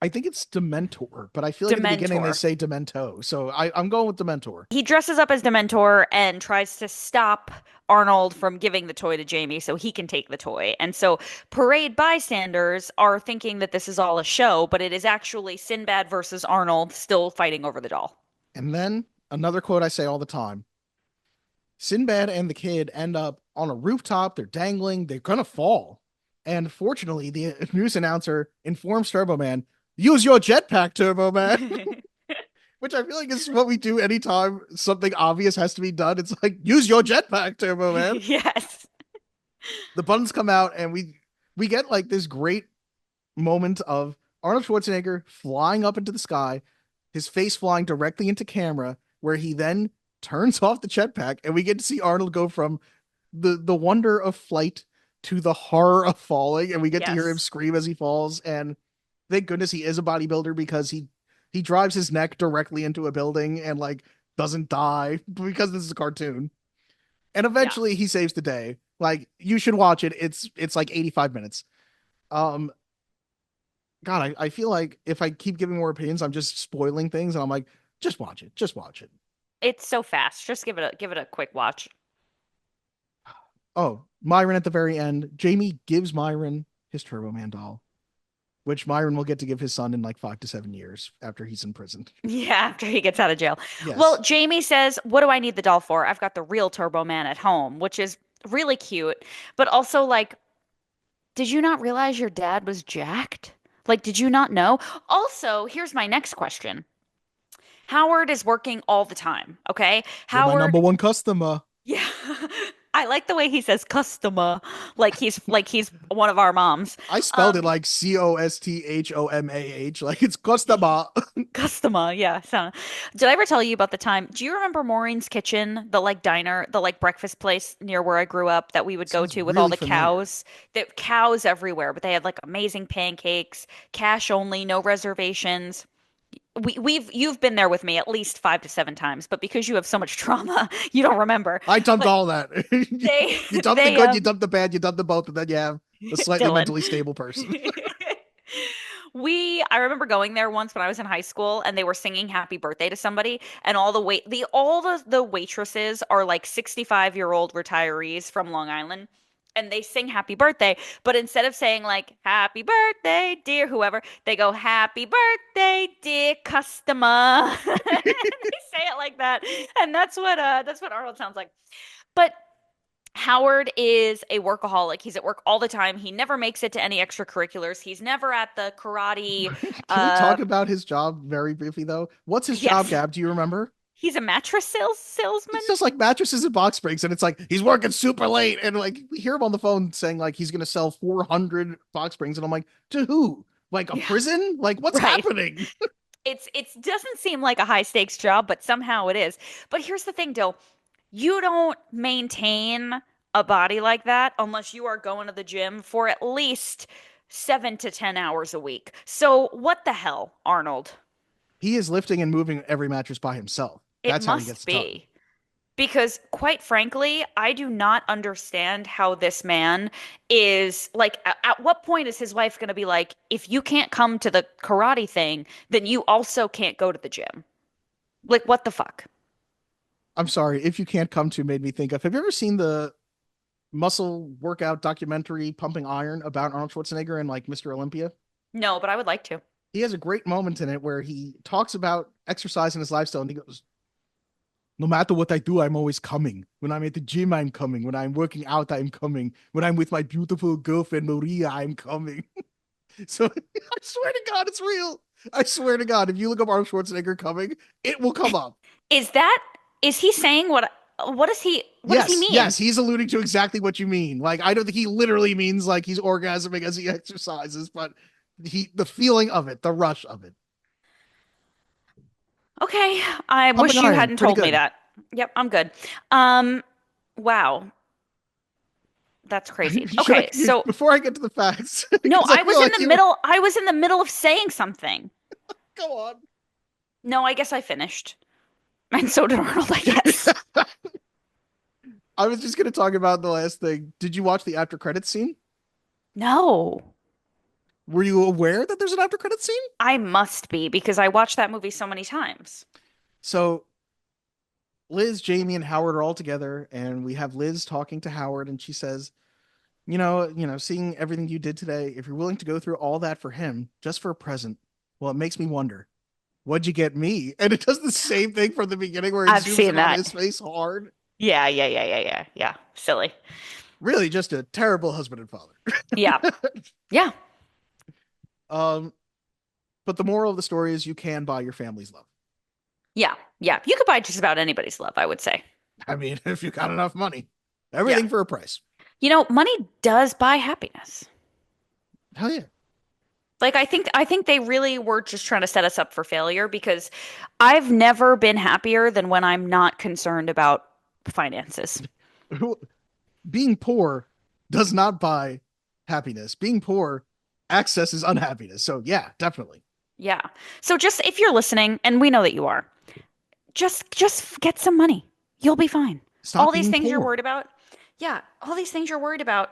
I think it's Dementor, but I feel like in the beginning they Dementor. say Demento. So I'm going with Dementor. He dresses up as Dementor and tries to stop Arnold from giving the toy to Jamie so he can take the toy. And so parade bystanders are thinking that this is all a show, but it is actually Sinbad versus Arnold still fighting over the doll. And then another quote I say all the time. Sinbad and the kid end up on a rooftop. They're dangling. They're going to fall. And fortunately, the news announcer informs Turbo Man, use your jetpack, Turbo Man. Which I feel like is what we do anytime something obvious has to be done. It's like, use your jetpack, Turbo Man. Yes. The buttons come out and we get like this great moment of Arnold Schwarzenegger flying up into the sky, his face flying directly into camera, where he then turns off the jetpack, and we get to see Arnold go from the wonder of flight to the horror of falling, and we get to hear him Yes. scream as he falls. And thank goodness he is a bodybuilder because he drives his neck directly into a building and like doesn't die because this is a cartoon. And eventually he saves the day. Like, you should watch it. It's like 85 minutes. God, I feel like if I keep giving more opinions, I'm just spoiling things, and I'm like, just watch it. Just watch it. It's so fast. Just give it a quick watch. Oh, Myron at the very end. Jamie gives Myron his Turbo Man doll, which Myron will get to give his son in like 5 to 7 years after he's in prison. Yeah, after he gets out of jail. Yes. Well, Jamie says, what do I need the doll for? I've got the real Turbo Man at home, which is really cute, but also like, did you not realize your dad was jacked? Like, did you not know? Also, here's my next question. Howard is working all the time. Okay. You're my Howard, number one customer. yeah. I like the way he says customer, like he's one of our moms. I spelled it Um, like Costhomah, like it's customer. customer, yeah. So, did I ever tell you about the time? Do you remember Maureen's Kitchen, the like diner, the like breakfast place near where I grew up that we would go Sounds to with all really the familiar. cows? The cows everywhere, but they had like amazing pancakes, cash only, no reservations. You've been there with me at least 5 to 7 times, but because you have so much trauma, you don't remember. I dumped But all that. they You dumped the they good, you dumped the bad, you dumped the both, and then you have a slightly Dylan. mentally stable person. I remember going there once when I was in high school and they were singing happy birthday to somebody and all the waitresses are like 65-year-old retirees from Long Island and they sing happy birthday, but instead of saying like happy birthday dear whoever, they go happy birthday dear customer. They say it like that. And that's what Arnold sounds like. But Howard is a workaholic. He's at work all the time. He never makes it to any extracurriculars. He's never at the karate. Can we Uh, talk about his job very briefly though? What's his job, yes, Gab? Do you remember? he's a mattress He salesman. sells like mattresses and box springs, and it's like he's working super late, and like we hear him on the phone saying like he's gonna sell 400 box springs, and I'm like, to who? Like a Yeah, prison? Like what's right. happening? It's doesn't seem like a high stakes job, but somehow it is. But here's the thing, Dill. You don't maintain a body like that unless you are going to the gym for at least 7 to 10 hours a week. So what the hell, Arnold? He is lifting and moving every mattress by himself. It That's how he gets must it done. be. Because quite frankly, I do not understand how this man is like, at what point is his wife going to be like, if you can't come to the karate thing, then you also can't go to the gym? Like, what the fuck? I'm sorry, if you can't come to made me think of. Have you ever seen the muscle workout documentary Pumping Iron about Arnold Schwarzenegger and like Mr. Olympia? No, but I would like to. He has a great moment in it where he talks about exercise in his lifestyle and he goes, no matter what I do, I'm always coming. When I'm at the gym, I'm coming. When I'm working out, I'm coming. When I'm with my beautiful girlfriend, Maria, I'm coming. So I swear to God, it's real. I swear to God, if you look up Arnold Schwarzenegger coming, it will come up. Is that, is he saying what does he mean? Yes, he's alluding to exactly what you mean. Like, I don't think he literally means like he's orgasming as he exercises, but the feeling of it, the rush of it. Okay. I wish Pumping you Iron, hadn't pretty told me good. that. Yep, I'm good. Um, wow. That's crazy. Should Okay, so before I get to the facts, no, because I feel like I was in the middle of saying something. go on. No, I guess I finished. And so did Arnold, I guess. I was just gonna talk about the last thing. Did you watch the after credits scene? No, Were you aware that there's an after credits scene? I must be because I watched that movie so many times. So Liz, Jamie, and Howard are all together, and we have Liz talking to Howard, and she says, seeing everything you did today, if you're willing to go through all that for him, just for a present, well, it makes me wonder, what'd you get me? And it does the same thing from the beginning where it I've zooms seen in on that. his face hard. Yeah. Silly. Really, just a terrible husband and father. Yeah. Yeah. Um, but the moral of the story is you can buy your family's love. Yeah. Yeah. You could buy just about anybody's love, I would say. I mean, if you got enough money, everything Yeah. for a price. You know, money does buy happiness. Hell yeah. Like I think they really were just trying to set us up for failure because I've never been happier than when I'm not concerned about finances. Being poor does not buy happiness. Being poor accesses unhappiness. So yeah, definitely. Yeah. So just if you're listening, and we know that you are, just get some money. You'll be fine. Stop All these being things you're poor. worried about, yeah, all these things you're worried about,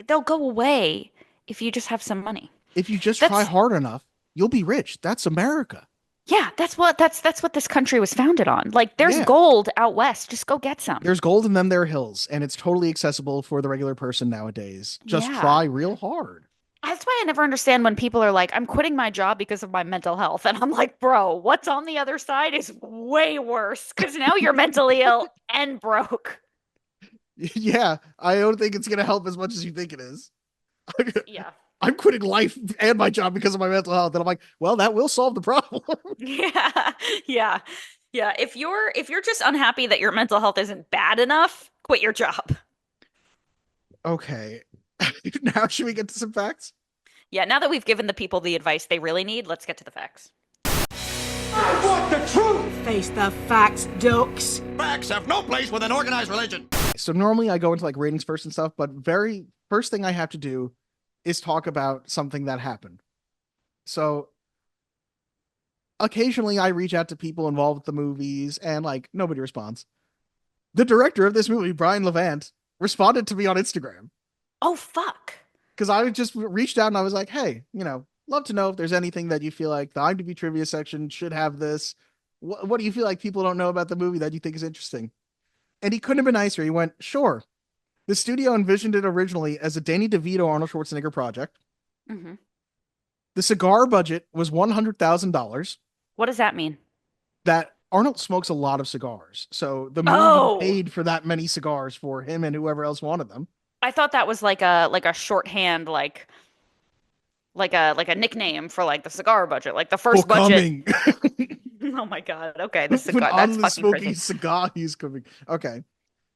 they'll go away if you just have some money. If you just try That's hard enough, you'll be rich. That's America. yeah, that's what this country was founded on. Like there's Yeah. gold out west. Just go get some. There's gold in them there hills, and it's totally accessible for the regular person nowadays. Just Yeah. try real hard. That's why I never understand when people are like, I'm quitting my job because of my mental health. And I'm like, bro, what's on the other side is way worse because now you're mentally ill and broke. Yeah, I don't think it's gonna help as much as you think it is. Yeah. I'm quitting life and my job because of my mental health. And I'm like, well, that will solve the problem. Yeah. Yeah. Yeah. If you're just unhappy that your mental health isn't bad enough, quit your job. Okay. Now should we get to some facts? Yeah, now that we've given the people the advice they really need, let's get to the facts. I want the truth. Face the facts, ducks. Facts have no place with an organized religion. So normally I go into like ratings first and stuff, but very first thing I have to do is talk about something that happened. So occasionally I reach out to people involved with the movies and like nobody responds. The director of this movie, Brian Levant, responded to me on Instagram Oh, fuck. because I just reached out and I was like, hey, love to know if there's anything that you feel like the IMDb trivia section should have this. What do you feel like people don't know about the movie that you think is interesting? And he couldn't have been nicer. He went, sure. The studio envisioned it originally as a Danny DeVito Arnold Schwarzenegger project. Mm-hmm. The cigar budget was $100,000. What does that mean? That Arnold smokes a lot of cigars. So the movie Oh. paid for that many cigars for him and whoever else wanted them. I thought that was like a shorthand, like a nickname for like the cigar budget, like the first budget. Coming. Oh my God. Okay, the When cigar. That's Arnold is fucking smoking crazy. cigar, he's coming. Okay.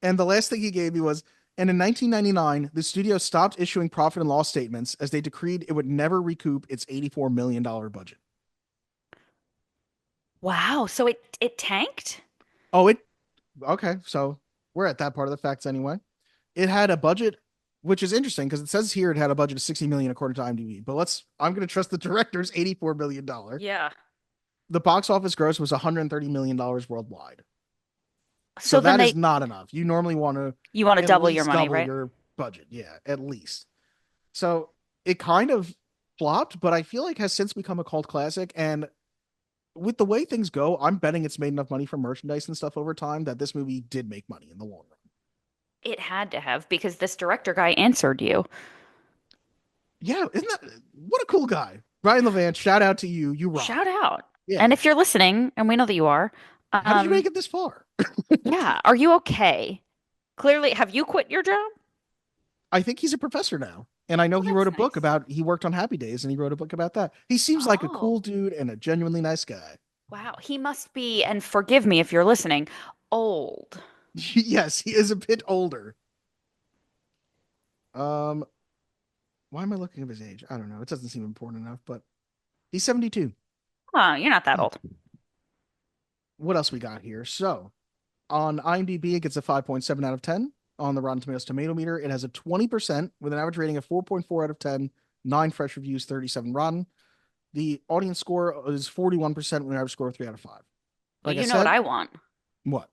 And the last thing he gave me was, and in 1999, the studio stopped issuing profit and loss statements as they decreed it would never recoup its $84 million budget. Wow. So it tanked? Oh, okay. So we're at that part of the facts anyway. It had a budget, which is interesting because it says here it had a budget of 60 million according to IMDb. But I'm going to trust the director's $84 million. Yeah. The box office gross was $130 million worldwide. So that then is not enough. You normally want to to double your money, right? your budget. Yeah, at least. So it kind of flopped, but I feel like has since become a cult classic. And with the way things go, I'm betting it's made enough money from merchandise and stuff over time that this movie did make money in the long run. It had to have because this director guy answered you. Yeah, what a cool guy. Brian Levant, shout out to you. You rock. Shout out. Yeah. And if you're listening, and we know that you are, How did you make it this far? yeah, are you okay? Clearly, have you quit your job? I think he's a professor now. And I know he wrote a that's book nice. he worked on Happy Days and he wrote a book about that. He seems like a cool dude and a genuinely nice guy. Wow, he must be, and forgive me if you're listening, old. Yes, he is a bit older. Why am I looking at his age? I don't know. It doesn't seem important enough, but he's 72. Oh, you're not that old. What else we got here? So on IMDb, it gets a 5.7 out of 10. On the Rotten Tomatoes tomato meter, it has a 20% with an average rating of 4.4 out of 10, 9 fresh reviews, 37 rotten. The audience score is 41% with an average score of 3 out of 5. Like You know what I want? What?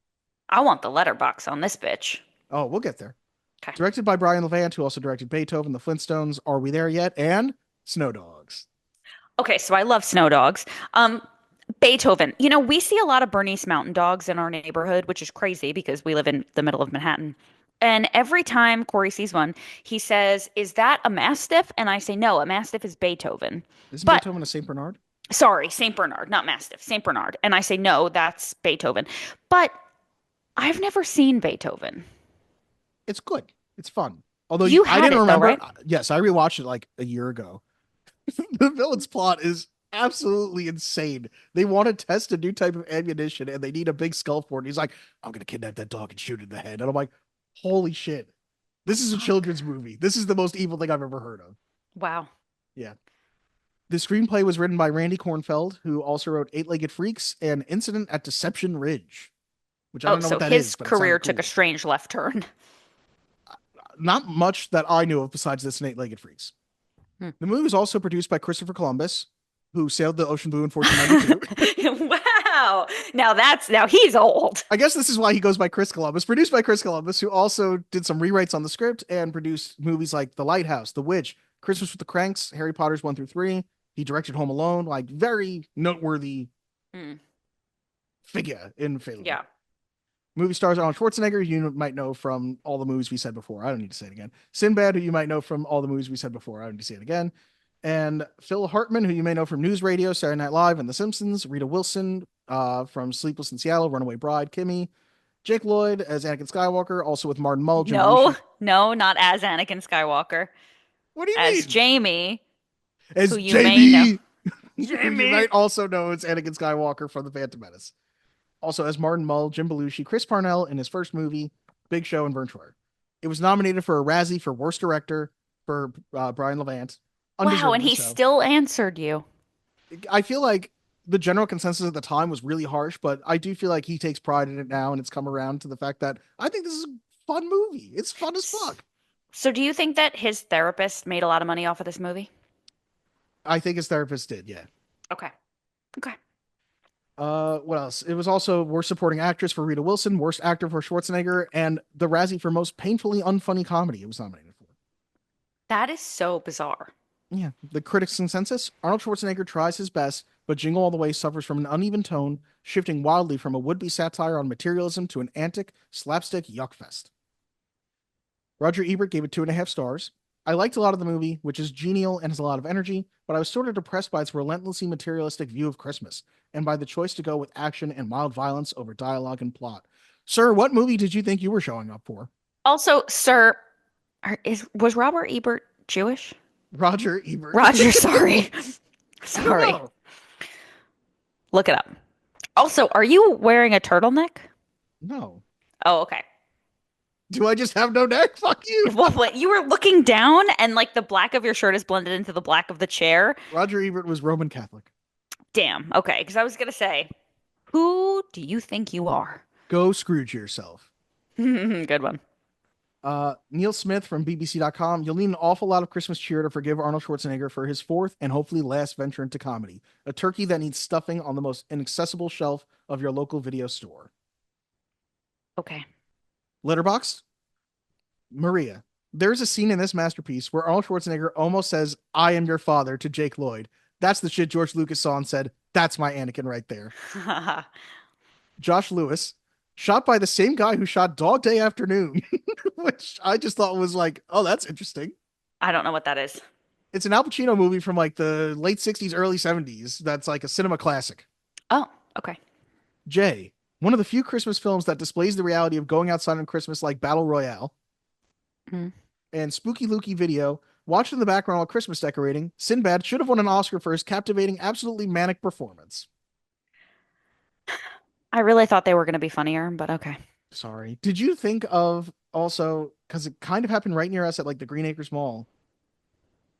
I want the letterbox on this bitch. Oh, we'll get there. Okay. Directed by Brian Levant, who also directed Beethoven, The Flintstones, Are We There Yet? And Snow Dogs. Okay, so I love snow dogs. Beethoven. We see a lot of Bernese Mountain Dogs in our neighborhood, which is crazy because we live in the middle of Manhattan. And every time Corey sees one, he says, "Is that a Mastiff?" And I say, "No, a Mastiff is Beethoven." Isn't But- Beethoven a St. Bernard? Sorry, St. Bernard, not Mastiff, St. Bernard. And I say, "No, that's Beethoven." But I've never seen Beethoven. It's good. It's fun. Although You I had didn't it, though, remember. right? Yes, I rewatched it like a year ago. The villain's plot is absolutely insane. They want to test a new type of ammunition and they need a big skull for it. And he's like, I'm going to kidnap that dog and shoot it in the head. And I'm like, holy shit. This is a children's movie. This is the most evil thing I've ever heard of. Wow. Yeah. The screenplay was written by Randy Kornfeld, who also wrote Eight-Legged Freaks and Incident at Deception Ridge, which I don't know so what that his is. But it career sounded took a cool. strange left turn. Not much that I knew of besides this and Eight-Legged Freaks. The movie was also produced by Christopher Columbus, who sailed the ocean blue in 1492. Wow. Now he's old. I guess this is why he goes by Chris Columbus. Produced by Chris Columbus, who also did some rewrites on the script and produced movies like The Lighthouse, The Witch, Christmas with the Cranks, Harry Potter's 1 through 3. He directed Home Alone, like very noteworthy figure in film. Yeah. Movie stars Arnold Schwarzenegger, who you might know from all the movies we said before. I don't need to say it again. Sinbad, who you might know from all the movies we said before. I don't need to say it again. And Phil Hartman, who you may know from News Radio, Saturday Night Live, and The Simpsons. Rita Wilson from Sleepless in Seattle, Runaway Bride, Kimmy. Jake Lloyd as Anakin Skywalker, also with Martin Mull. No, not as Anakin Skywalker. What do you as mean? Jamie, As who you may know. Jamie, who you might also know as Anakin Skywalker from The Phantom Menace. Also as Martin Mull, Jim Belushi, Chris Parnell in his first movie, Big Show, and Vern Troyer. It was nominated for a Razzie for Worst Director for Brian Levant. Wow, and Undeservedly he so. still answered you. I feel like the general consensus at the time was really harsh, but I do feel like he takes pride in it now, and it's come around to the fact that I think this is a fun movie. It's fun as fuck. So do you think that his therapist made a lot of money off of this movie? I think his therapist did, yeah. Okay. Okay. What else? It was also Worst Supporting Actress for Rita Wilson, Worst Actor for Schwarzenegger, and the Razzie for Most Painfully Unfunny Comedy it was nominated for. That is so bizarre. Yeah. The critics' consensus, Arnold Schwarzenegger tries his best, but Jingle All the Way suffers from an uneven tone, shifting wildly from a would-be satire on materialism to an antic, slapstick yuckfest. Roger Ebert gave it 2.5 stars. I liked a lot of the movie, which is genial and has a lot of energy, but I was sort of depressed by its relentlessly materialistic view of Christmas, and by the choice to go with action and mild violence over dialogue and plot. Sir, what movie did you think you were showing up for? Also, sir, was Robert Ebert Jewish? Roger Ebert. Roger, sorry. I Sorry. don't know. Look it up. Also, are you wearing a turtleneck? No. Oh, okay. Do I just have no neck? Fuck you. Well, what, you were looking down and like the black of your shirt is blended into the black of the chair. Roger Ebert was Roman Catholic. Damn. Okay, because I was gonna say, who do you think you are? Go Scrooge yourself. Good one. Neil Smith from BBC.com. You'll need an awful lot of Christmas cheer to forgive Arnold Schwarzenegger for his fourth and hopefully last venture into comedy. A turkey that needs stuffing on the most inaccessible shelf of your local video store. Okay. Letterboxd. Maria. There's a scene in this masterpiece where Arnold Schwarzenegger almost says, "I am your father" to Jake Lloyd. That's the shit George Lucas saw and said, "That's my Anakin right there." Josh Lewis. Shot by the same guy who shot Dog Day Afternoon, which I just thought was like, oh, that's interesting. I don't know what that is. It's an Al Pacino movie from like the late 60s, early 70s. That's like a cinema classic. Oh, okay. Jay, one of the few Christmas films that displays the reality of going outside on Christmas like Battle Royale. And Spooky Looky Video, watched in the background while Christmas decorating. Sinbad should have won an Oscar for his captivating, absolutely manic performance. I really thought they were going to be funnier, but okay. Sorry. Did you think of also, because it kind of happened right near us at like the Green Acres Mall,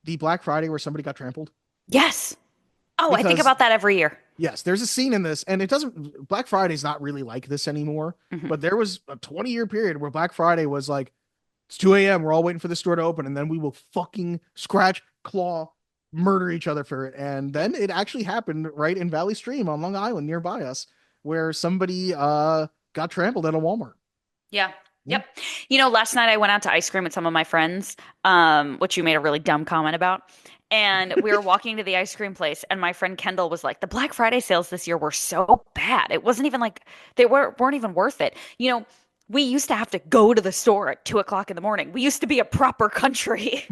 the Black Friday where somebody got trampled? Yes. Oh, I think about that every year. Yes, there's a scene in this, and it doesn't, Black Friday's not really like this anymore, but there was a 20-year period where Black Friday was like, it's 2 a.m., we're all waiting for the store to open, and then we will fucking scratch, claw, murder each other for it. And then it actually happened right in Valley Stream on Long Island nearby us, where somebody got trampled at a Walmart. Yeah. Yep. Last night I went out to ice cream with some of my friends, which you made a really dumb comment about. And we were walking to the ice cream place, and my friend Kendall was like, the Black Friday sales this year were so bad. It wasn't even like they weren't even worth it. We used to have to go to the store at 2:00 in the morning. We used to be a proper country.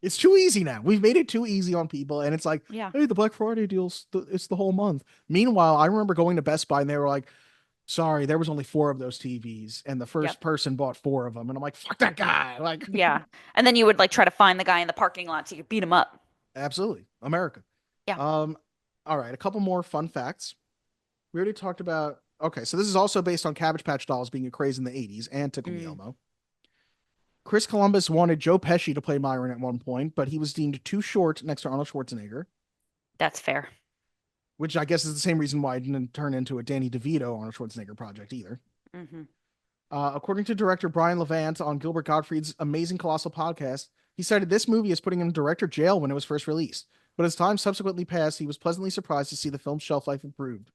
It's too easy now. We've made it too easy on people. And it's like, Yeah. hey, the Black Friday deals, it's the whole month. Meanwhile, I remember going to Best Buy and they were like, sorry, there was only 4 of those TVs. And the first person bought 4 of them. And I'm like, fuck that guy. Like, Yeah. And then you would like try to find the guy in the parking lot so you could beat him up. absolutely. America. Yeah. All right. A couple more fun facts. We already talked about, okay, so this is also based on Cabbage Patch Dolls being a craze in the 80s and Tickle Me Elmo. Chris Columbus wanted Joe Pesci to play Myron at one point, but he was deemed too short next to Arnold Schwarzenegger. That's fair. Which I guess is the same reason why it didn't turn into a Danny DeVito Arnold Schwarzenegger project either. According to director Brian Levant on Gilbert Gottfried's Amazing Colossal podcast, he cited this movie as putting him in director jail when it was first released. But as time subsequently passed, he was pleasantly surprised to see the film's shelf life improved.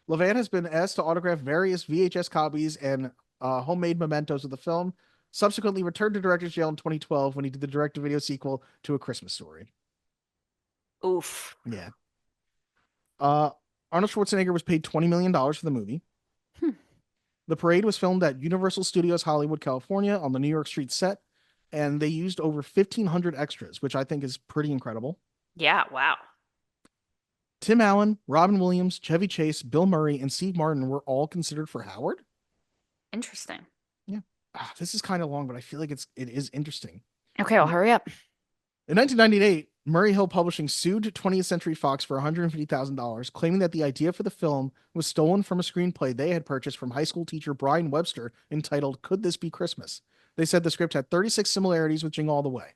Levant has been asked to autograph various VHS copies and homemade mementos of the film, subsequently returned to director's jail in 2012 when he did the direct-to-video sequel to A Christmas Story. Oof. Yeah. Arnold Schwarzenegger was paid $20 million for the movie. The parade was filmed at Universal Studios Hollywood, California on the New York Street set, and they used over 1,500 extras, which I think is pretty incredible. Yeah, wow. Tim Allen, Robin Williams, Chevy Chase, Bill Murray, and Steve Martin were all considered for Howard. Interesting. Yeah. This is kind of long, but I feel like it is interesting. Okay, well, hurry up. In 1998, Murray Hill Publishing sued 20th Century Fox for $150,000, claiming that the idea for the film was stolen from a screenplay they had purchased from high school teacher Brian Webster entitled Could This Be Christmas? They said the script had 36 similarities with Jingle All the Way.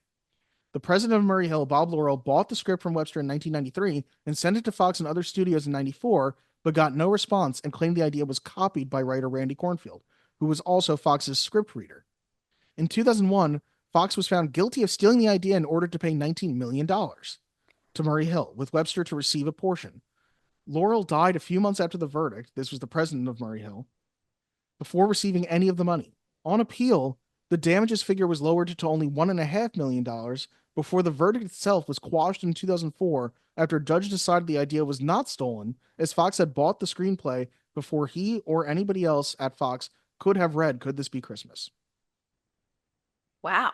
The president of Murray Hill, Bob Laurel, bought the script from Webster in 1993 and sent it to Fox and other studios in 94, but got no response and claimed the idea was copied by writer Randy Kornfield, who was also Fox's script reader. In 2001, Fox was found guilty of stealing the idea and ordered to pay $19 million to Murray Hill, with Webster to receive a portion. Laurel died a few months after the verdict. This was the president of Murray Hill, before receiving any of the money. On appeal, the damages figure was lowered to only $1.5 million before the verdict itself was quashed in 2004 after a judge decided the idea was not stolen, as Fox had bought the screenplay before he or anybody else at Fox could have read Could This Be Christmas? Wow.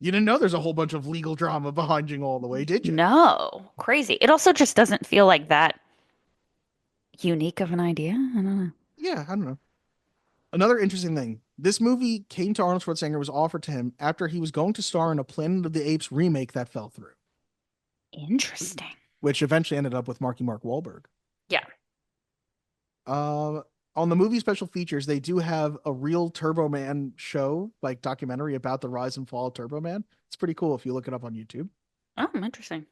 You didn't know there's a whole bunch of legal drama behind Jingle All the Way, did you? No. Crazy. It also just doesn't feel like that unique of an idea. I don't know. Yeah, I don't know. Another interesting thing. This movie came to Arnold Schwarzenegger, was offered to him after he was going to star in a Planet of the Apes remake that fell through. Interesting. Which eventually ended up with Marky Mark Wahlberg. Yeah. On the movie special features, they do have a real Turbo Man show, like documentary about the rise and fall of Turbo Man. It's pretty cool if you look it up on YouTube. Oh, interesting.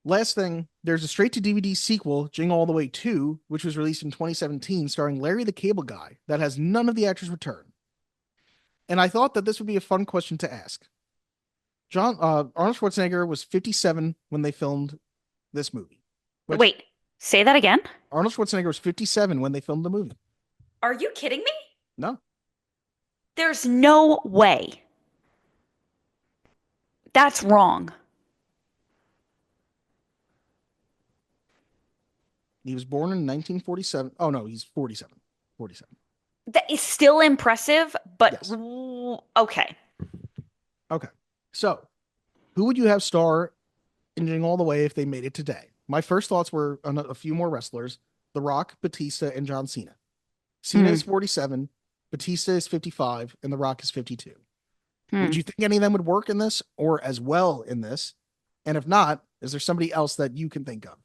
Last thing, there's a straight-to-DVD sequel, Jingle All the Way 2, which was released in 2017, starring Larry the Cable Guy, that has none of the actors return. And I thought that this would be a fun question to ask. Arnold Schwarzenegger was 57 when they filmed this movie. Wait, say that again? Arnold Schwarzenegger was 57 when they filmed the movie. Are you kidding me? No. There's no way. That's wrong. He was born in 1947. Oh, no, he's 47. 47. That is still impressive, but Yes. Okay. Okay. So, who would you have star in Jingle All the Way if they made it today? My first thoughts were a few more wrestlers: The Rock, Batista, and John Cena. Cena is 47, Batista is 55, and The Rock is 52. Would you think any of them would work in this or as well in this? And if not, is there somebody else that you can think of?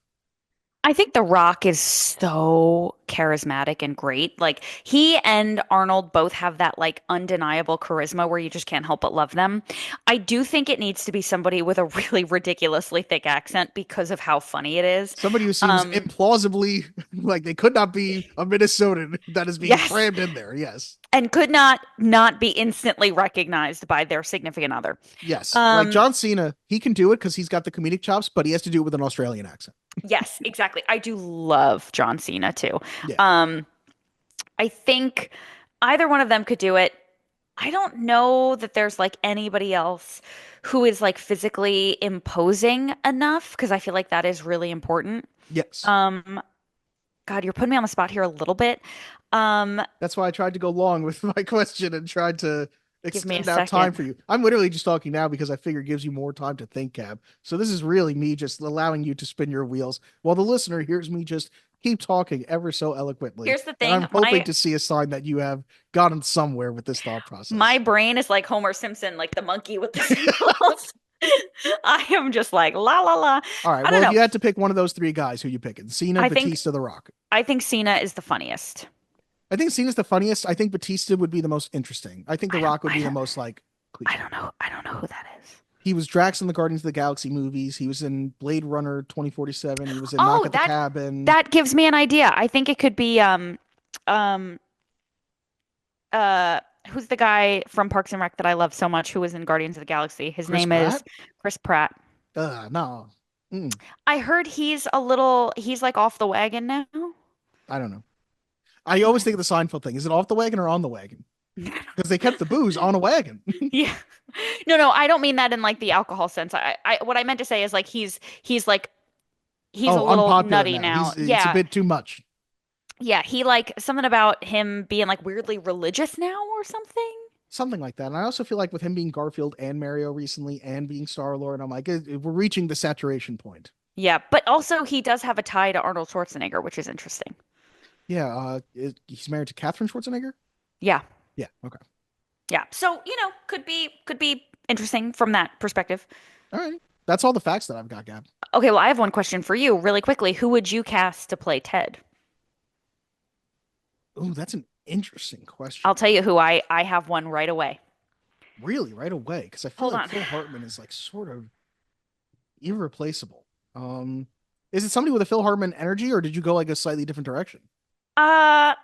I think The Rock is so charismatic and great. Like he and Arnold both have that like undeniable charisma where you just can't help but love them. I do think it needs to be somebody with a really ridiculously thick accent because of how funny it is. Somebody who seems implausibly like they could not be a Minnesotan that is being crammed in there. Yes. And could not be instantly recognized by their significant other. Yes. Like John Cena, he can do it because he's got the comedic chops, but he has to do it with an Australian accent. Yes, exactly. I do love John Cena too. Yeah. I think either one of them could do it. I don't know that there's like anybody else who is like physically imposing enough because I feel like that is really important. Yes. God, you're putting me on the spot here a little bit. That's why I tried to go long with my question and tried to extend out time second. for you. I'm literally just talking now because I figure it gives you more time to think, Gab. So this is really me just allowing you to spin your wheels while the listener hears me just keep talking ever so eloquently. Here's the thing. And I'm hoping to see a sign that you have gotten somewhere with this thought process. My brain is like Homer Simpson, like the monkey with the seagulls. I am just like la la la. All right. Well, if you had to pick one of those three guys, who you picking? Cena, Batista, The Rock. I think Cena is the funniest. I think Cena's the funniest. I think Batista would be the most interesting. I think The Rock would be the most like cliche. I don't know who that is. He was Drax in the Guardians of the Galaxy movies. He was in Blade Runner 2047. He was in Knock at the Cabin. That gives me an idea. I think it could be who's the guy from Parks and Rec that I love so much who was in Guardians of the Galaxy? His name is Chris Pratt. No. I heard he's like off the wagon now. I don't know. I always think of the Seinfeld thing. Is it off the wagon or on the wagon? Because they kept the booze on a wagon. Yeah. No, I don't mean that in like the alcohol sense. I what I meant to say is like he's a little nutty now. It's a bit too much. Yeah, he like something about him being like weirdly religious now or something. Something like that. And I also feel like with him being Garfield and Mario recently and being Star-Lord, I'm like, we're reaching the saturation point. Yeah, but also he does have a tie to Arnold Schwarzenegger, which is interesting. Yeah, he's married to Katherine Schwarzenegger? Yeah. Yeah, okay. Yeah. So, could be interesting from that perspective. All right. That's all the facts that I've got, Gab. Okay, well, I have one question for you really quickly. Who would you cast to play Ted? Ooh, that's an interesting question. I'll tell you who I have one right away. Really, right away, because I feel Hold like on. Phil Hartman is like sort of irreplaceable. Is it somebody with a Phil Hartman energy, or did you go like a slightly different direction? Uh,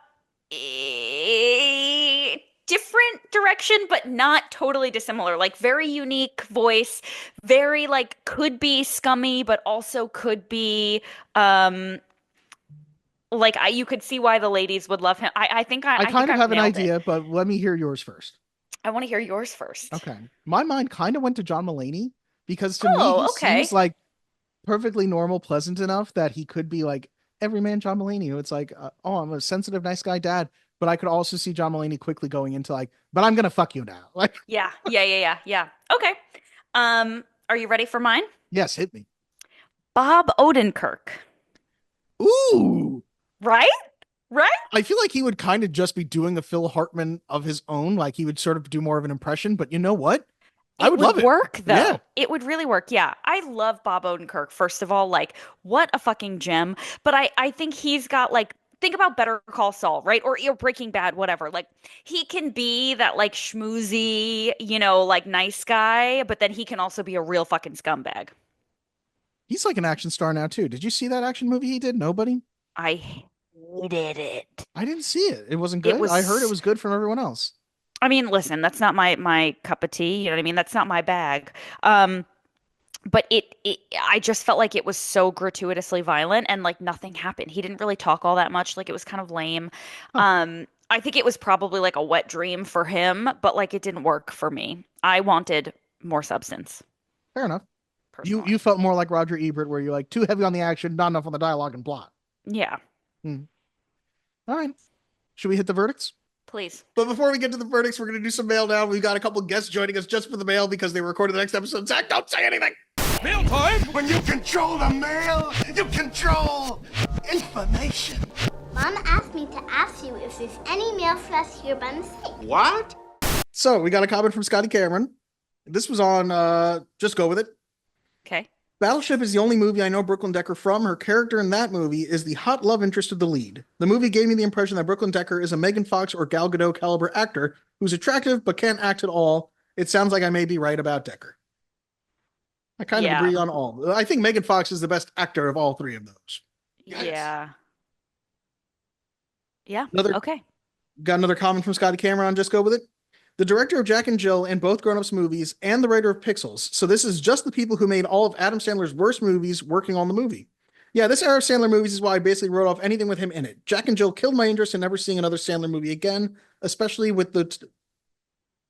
different direction, but not totally dissimilar. Like very unique voice, very like could be scummy, but also could be like you could see why the ladies would love him. I I think kind of I've have an nailed it. idea, but let me hear yours first. I want to hear yours first. Okay. My mind kind of went to John Mulaney because to me he Oh, okay. seems like perfectly normal, pleasant enough that he could be like everyman John Mulaney. Who it's like, oh, I'm a sensitive, nice guy dad. But I could also see John Mulaney quickly going into like, but I'm gonna fuck you now. Like, Yeah. Okay. Are you ready for mine? yes, hit me. Bob Odenkirk. Ooh. Right? Right? I feel like he would kind of just be doing a Phil Hartman of his own. Like he would sort of do more of an impression, but you know what? I would love it. Work though. Yeah. It would really work. Yeah. I love Bob Odenkirk, first of all. Like, what a fucking gem. But I think he's got like think about Better Call Saul, right? Or Breaking Bad, whatever. Like he can be that like schmoozy, like nice guy, but then he can also be a real fucking scumbag. He's like an action star now too. Did you see that action movie he did? Nobody? I hated it. I didn't see it. It wasn't It good. was I heard it was good from everyone else. I mean, listen, that's not my cup of tea. You know what I mean? That's not my bag. But I just felt like it was so gratuitously violent and like nothing happened. He didn't really talk all that much. Like it was kind of lame. I think it was probably like a wet dream for him, but like it didn't work for me. I wanted more substance. Fair enough. Personally. You felt more like Roger Ebert, where you're like too heavy on the action, not enough on the dialogue and plot. Yeah, Hmm. All right. Should we hit the verdicts? please. But before we get to the verdicts, we're going to do some mail now. We've got a couple guests joining us just for the mail because they recorded the next episode. Zach, don't say anything. Mail time! When you control the mail, you control information. Mom asked me to ask you if there's any mail for us here by mistake. What? So we got a comment from Scotty Cameron. This was on Just Go With It. Okay. Battleship is the only movie I know Brooklyn Decker from. Her character in that movie is the hot love interest of the lead. The movie gave me the impression that Brooklyn Decker is a Megan Fox or Gal Gadot caliber actor who's attractive but can't act at all. It sounds like I may be right about Decker. I kind of agree on all. I think Megan Fox is the best actor of all three of those. Yeah. Yeah. Okay. Got another comment from Scotty Cameron on Just Go With It. The director of Jack and Jill and both Grown Ups movies and the writer of Pixels. So this is just the people who made all of Adam Sandler's worst movies working on the movie. Yeah, this era of Sandler movies is why I basically wrote off anything with him in it. Jack and Jill killed my interest in never seeing another Sandler movie again, especially with the...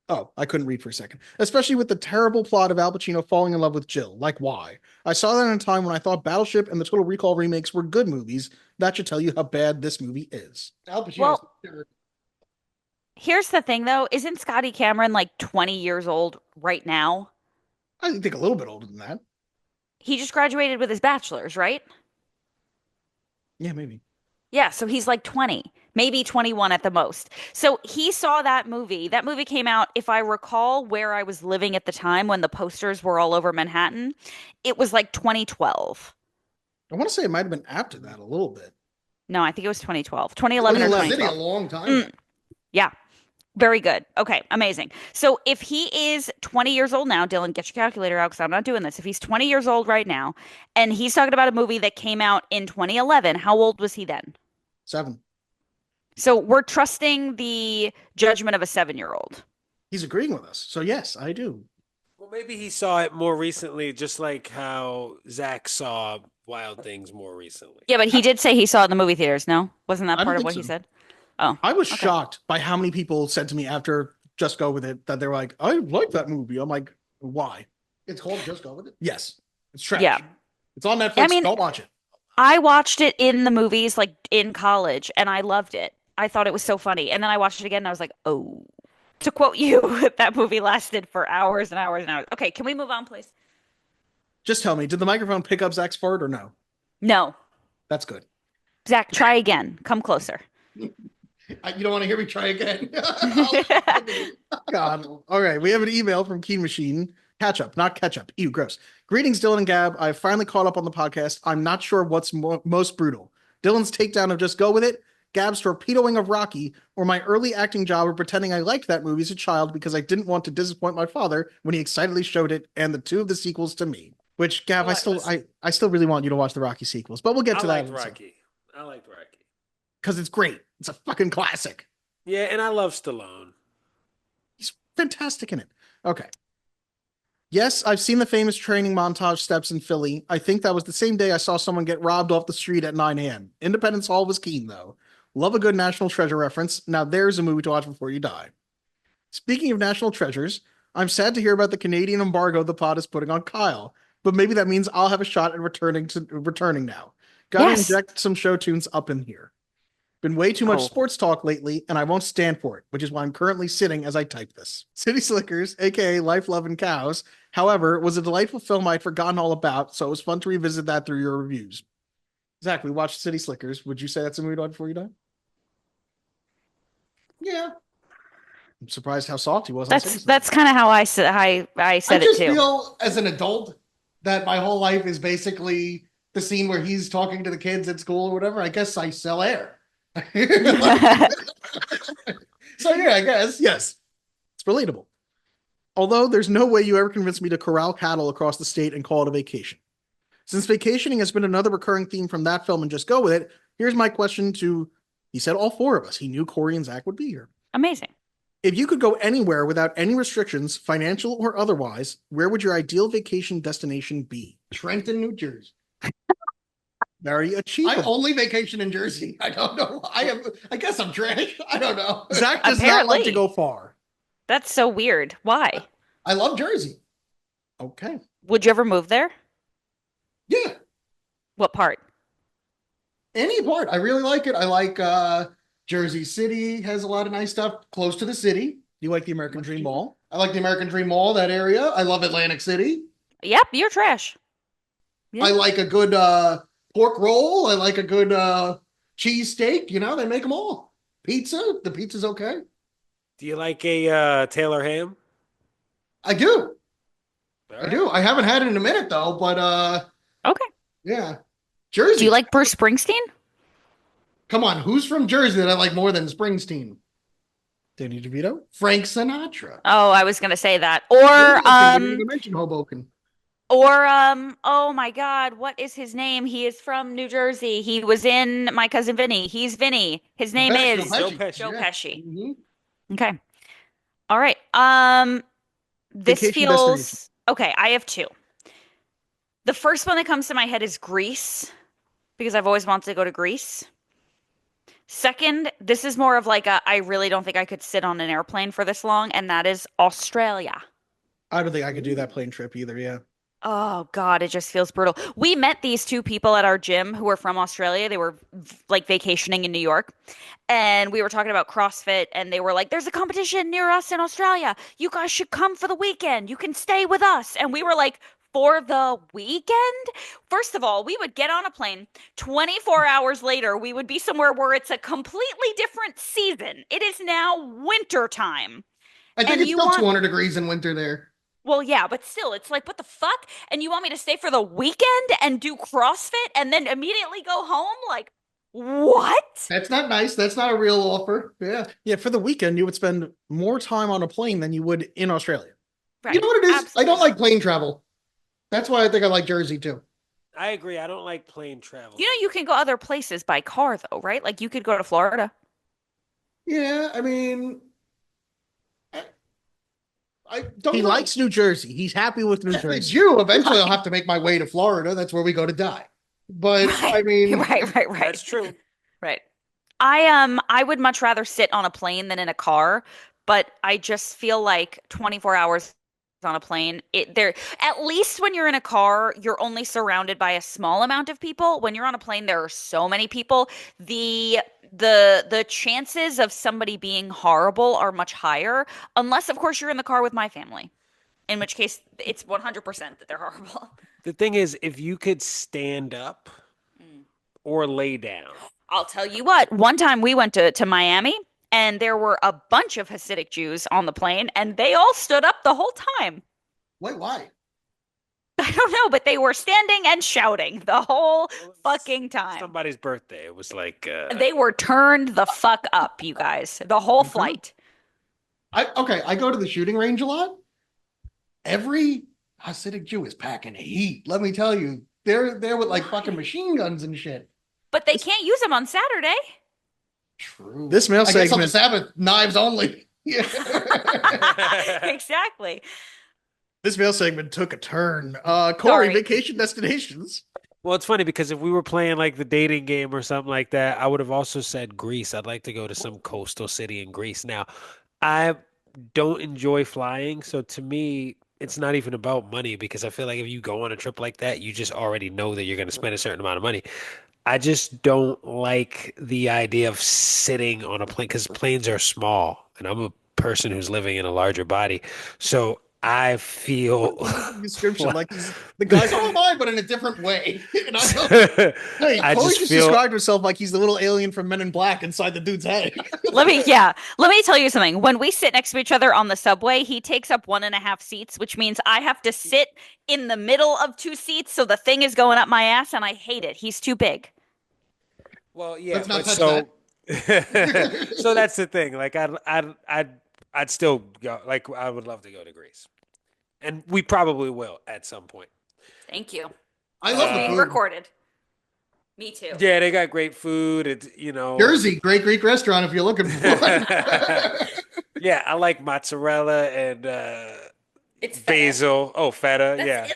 Oh, I couldn't read for a second. Especially with the terrible plot of Al Pacino falling in love with Jill. Like, why? I saw that in a time when I thought Battleship and the Total Recall remakes were good movies. That should tell you how bad this movie is. Al Pacino's Here's the thing, though. Isn't Scotty Cameron like 20 years old right now? I think a little bit older than that. He just graduated with his bachelor's, right? Yeah, maybe. Yeah, so he's like 20, maybe 21 at the most. So he saw that movie. That movie came out, if I recall, where I was living at the time when the posters were all over Manhattan. It was like 2012. I want to say it might have been after that a little bit. No, I think it was 2012. 2011 or 2012. A long time. Yeah. Very good. Okay, amazing. So if he is 20 years old now, Dylan, get your calculator out because I'm not doing this. If he's 20 years old right now and he's talking about a movie that came out in 2011, how old was he then? 7. So we're trusting the judgment of a 7-year-old. He's agreeing with us. So yes, I do. Well, maybe he saw it more recently, just like how Zach saw Wild Things more recently. Yeah, but he did say he saw it in the movie theaters, no? Wasn't that I don't part of think what so. he said? Oh, I was shocked by how many people said to me after Just Go With It that they were like, I like that movie. I'm like, why? It's called Just Go With It? Yes. It's trash. Yeah. It's on Netflix. I mean, don't watch it. I watched it in the movies, like in college, and I loved it. I thought it was so funny. And then I watched it again and I was like, oh. To quote you, that movie lasted for hours and hours and hours. Okay, can we move on, please? Just tell me, did the microphone pick up Zach's fart or no? No. That's good. Zach, try again. Come closer. You don't want to hear me try again. God. All right. We have an email from Keen Machine. Catch up, not ketchup. Ew, gross. Greetings, Dylan and Gab. I've finally caught up on the podcast. I'm not sure what's most brutal. Dylan's takedown of Just Go With It, Gab's torpedoing of Rocky, or my early acting job of pretending I liked that movie as a child because I didn't want to disappoint my father when he excitedly showed it, and the two of the sequels to me. Which, Gab, I still really want you to watch the Rocky sequels, but we'll get to that. I liked Rocky. Because it's great. It's a fucking classic. Yeah, and I love Stallone. He's fantastic in it. Okay. Yes, I've seen the famous training montage steps in Philly. I think that was the same day I saw someone get robbed off the street at 9 a.m. Independence Hall was keen, though. Love a good National Treasure reference. Now there's a movie to watch before you die. Speaking of National Treasures, I'm sad to hear about the Canadian embargo the pod is putting on Kyle, but maybe that means I'll have a shot at returning now. Gotta inject some show tunes up in here. Been way too much sports talk lately, and I won't stand for it, which is why I'm currently sitting as I type this. City Slickers, aka Life, Love, and Cows, however, was a delightful film I'd forgotten all about, so it was fun to revisit that through your reviews. Zach, we watched City Slickers. Would you say that's a movie to watch before you die? Yeah. I'm surprised how soft he was. That's kind of how I said it too. I just feel as an adult that my whole life is basically the scene where he's talking to the kids at school or whatever. I guess I sell air. So yeah, I guess yes, it's relatable. Although there's no way you ever convinced me to corral cattle across the state and call it a vacation. Since vacationing has been another recurring theme from that film and Just Go With It, here's my question to, he said all four of us. He knew Corey and Zach would be here. Amazing. If you could go anywhere without any restrictions, financial or otherwise, where would your ideal vacation destination be? Trenton, New Jersey. Very achievable. I only vacation in Jersey. I don't know. I guess I'm trash. I don't know. Zach does not like to go far. That's so weird. Why? I love Jersey. Okay. Would you ever move there? Yeah. What part? Any part. I really like it. I like Jersey City has a lot of nice stuff close to the city. You like the American Dream Mall? I like the American Dream Mall, that area. I love Atlantic City. Yep, you're trash. Yeah. I like a good pork roll. I like a good cheese steak. You know, they make them all. Pizza. The pizza's okay. Do you like a Taylor ham? I do. I do. I haven't had it in a minute though, but okay. Yeah. Jersey. Do you like Bruce Springsteen? Come on, who's from Jersey that I like more than Springsteen? Danny DeVito? Frank Sinatra. Oh, I was gonna say that. Or you didn't mention Hoboken. Or oh my God, what is his name? He is from New Jersey. He was in My Cousin Vinny. He's Vinny. His name is Joe Pesci. Joe Pesci. Mm-hmm. Okay. All right. This Vacation feels okay. I have two. The first one that comes to my head is Greece, because I've always wanted to go to Greece. Second, this is more of like I really don't think I could sit on an airplane for this long, and that is Australia. I don't think I could do that plane trip either, yeah. Oh God, it just feels brutal. We met these two people at our gym who were from Australia. They were like vacationing in New York, and we were talking about CrossFit, and they were like, there's a competition near us in Australia. You guys should come for the weekend. You can stay with us. And we were like, for the weekend? First of all, we would get on a plane. 24 hours later, we would be somewhere where it's a completely different season. It is now winter time. I think it's still 200 degrees in winter there. Well, yeah, but still, it's like, what the fuck? And you want me to stay for the weekend and do CrossFit and then immediately go home? Like, what? That's not nice. That's not a real offer. Yeah. Yeah, for the weekend, you would spend more time on a plane than you would in Australia. Right. You know what it is? Absolutely. I don't like plane travel. That's why I think I like Jersey too. I agree. I don't like plane travel. You know, you can go other places by car, though, right? Like, you could go to Florida. Yeah, I mean, I don't He know. likes New Jersey. He's happy with New It's Jersey. you. Eventually, I'll have to make my way to Florida. That's where we go to die. But I mean, Right. That's true. Right. I would much rather sit on a plane than in a car, but I just feel like 24 hours on a plane, at least when you're in a car, you're only surrounded by a small amount of people. When you're on a plane, there are so many people. The chances of somebody being horrible are much higher, unless of course you're in the car with my family, in which case it's 100% that they're horrible. The thing is, if you could stand up or lay down. I'll tell you what, one time we went to Miami and there were a bunch of Hasidic Jews on the plane, and they all stood up the whole time. Wait, why? I don't know, but they were standing and shouting the whole fucking time. Somebody's birthday. It was like They were turned the fuck up, you guys. The whole flight. I go to the shooting range a lot. Every Hasidic Jew is packing heat. Let me tell you, they're there with like fucking machine guns and shit. But they can't use them on Saturday. True. This mail I guess on the segment. Sabbath, knives only. Yeah. Exactly. This mail segment took a turn. Corey, Sorry. vacation destinations. Well, it's funny because if we were playing like the dating game or something like that, I would have also said Greece. I'd like to go to some coastal city in Greece. Now, I don't enjoy flying, so to me, it's not even about money because I feel like if you go on a trip like that, you just already know that you're going to spend a certain amount of money. I just don't like the idea of sitting on a plane because planes are small, and I'm a person who's living in a larger body. So I feel Description like the guy's So am I, but in a different way. And I don't- Hey, I Corey just just feel- described himself like he's the little alien from Men in Black inside the dude's head. Let me tell you something. When we sit next to each other on the subway, he takes up 1.5 seats, which means I have to sit in the middle of 2 seats. So the thing is going up my ass and I hate it. He's too big. Well, yeah, Let's not but touch so that's the thing. Like I'd still go. Like I would love to go to Greece, and we probably will at some point. Thank you. I love the Being food. recorded. Me too. Yeah, they got great food. It's Jersey, great Greek restaurant if you're looking for one. Yeah, I like mozzarella and It's feta. basil. Oh, feta. That's Yeah,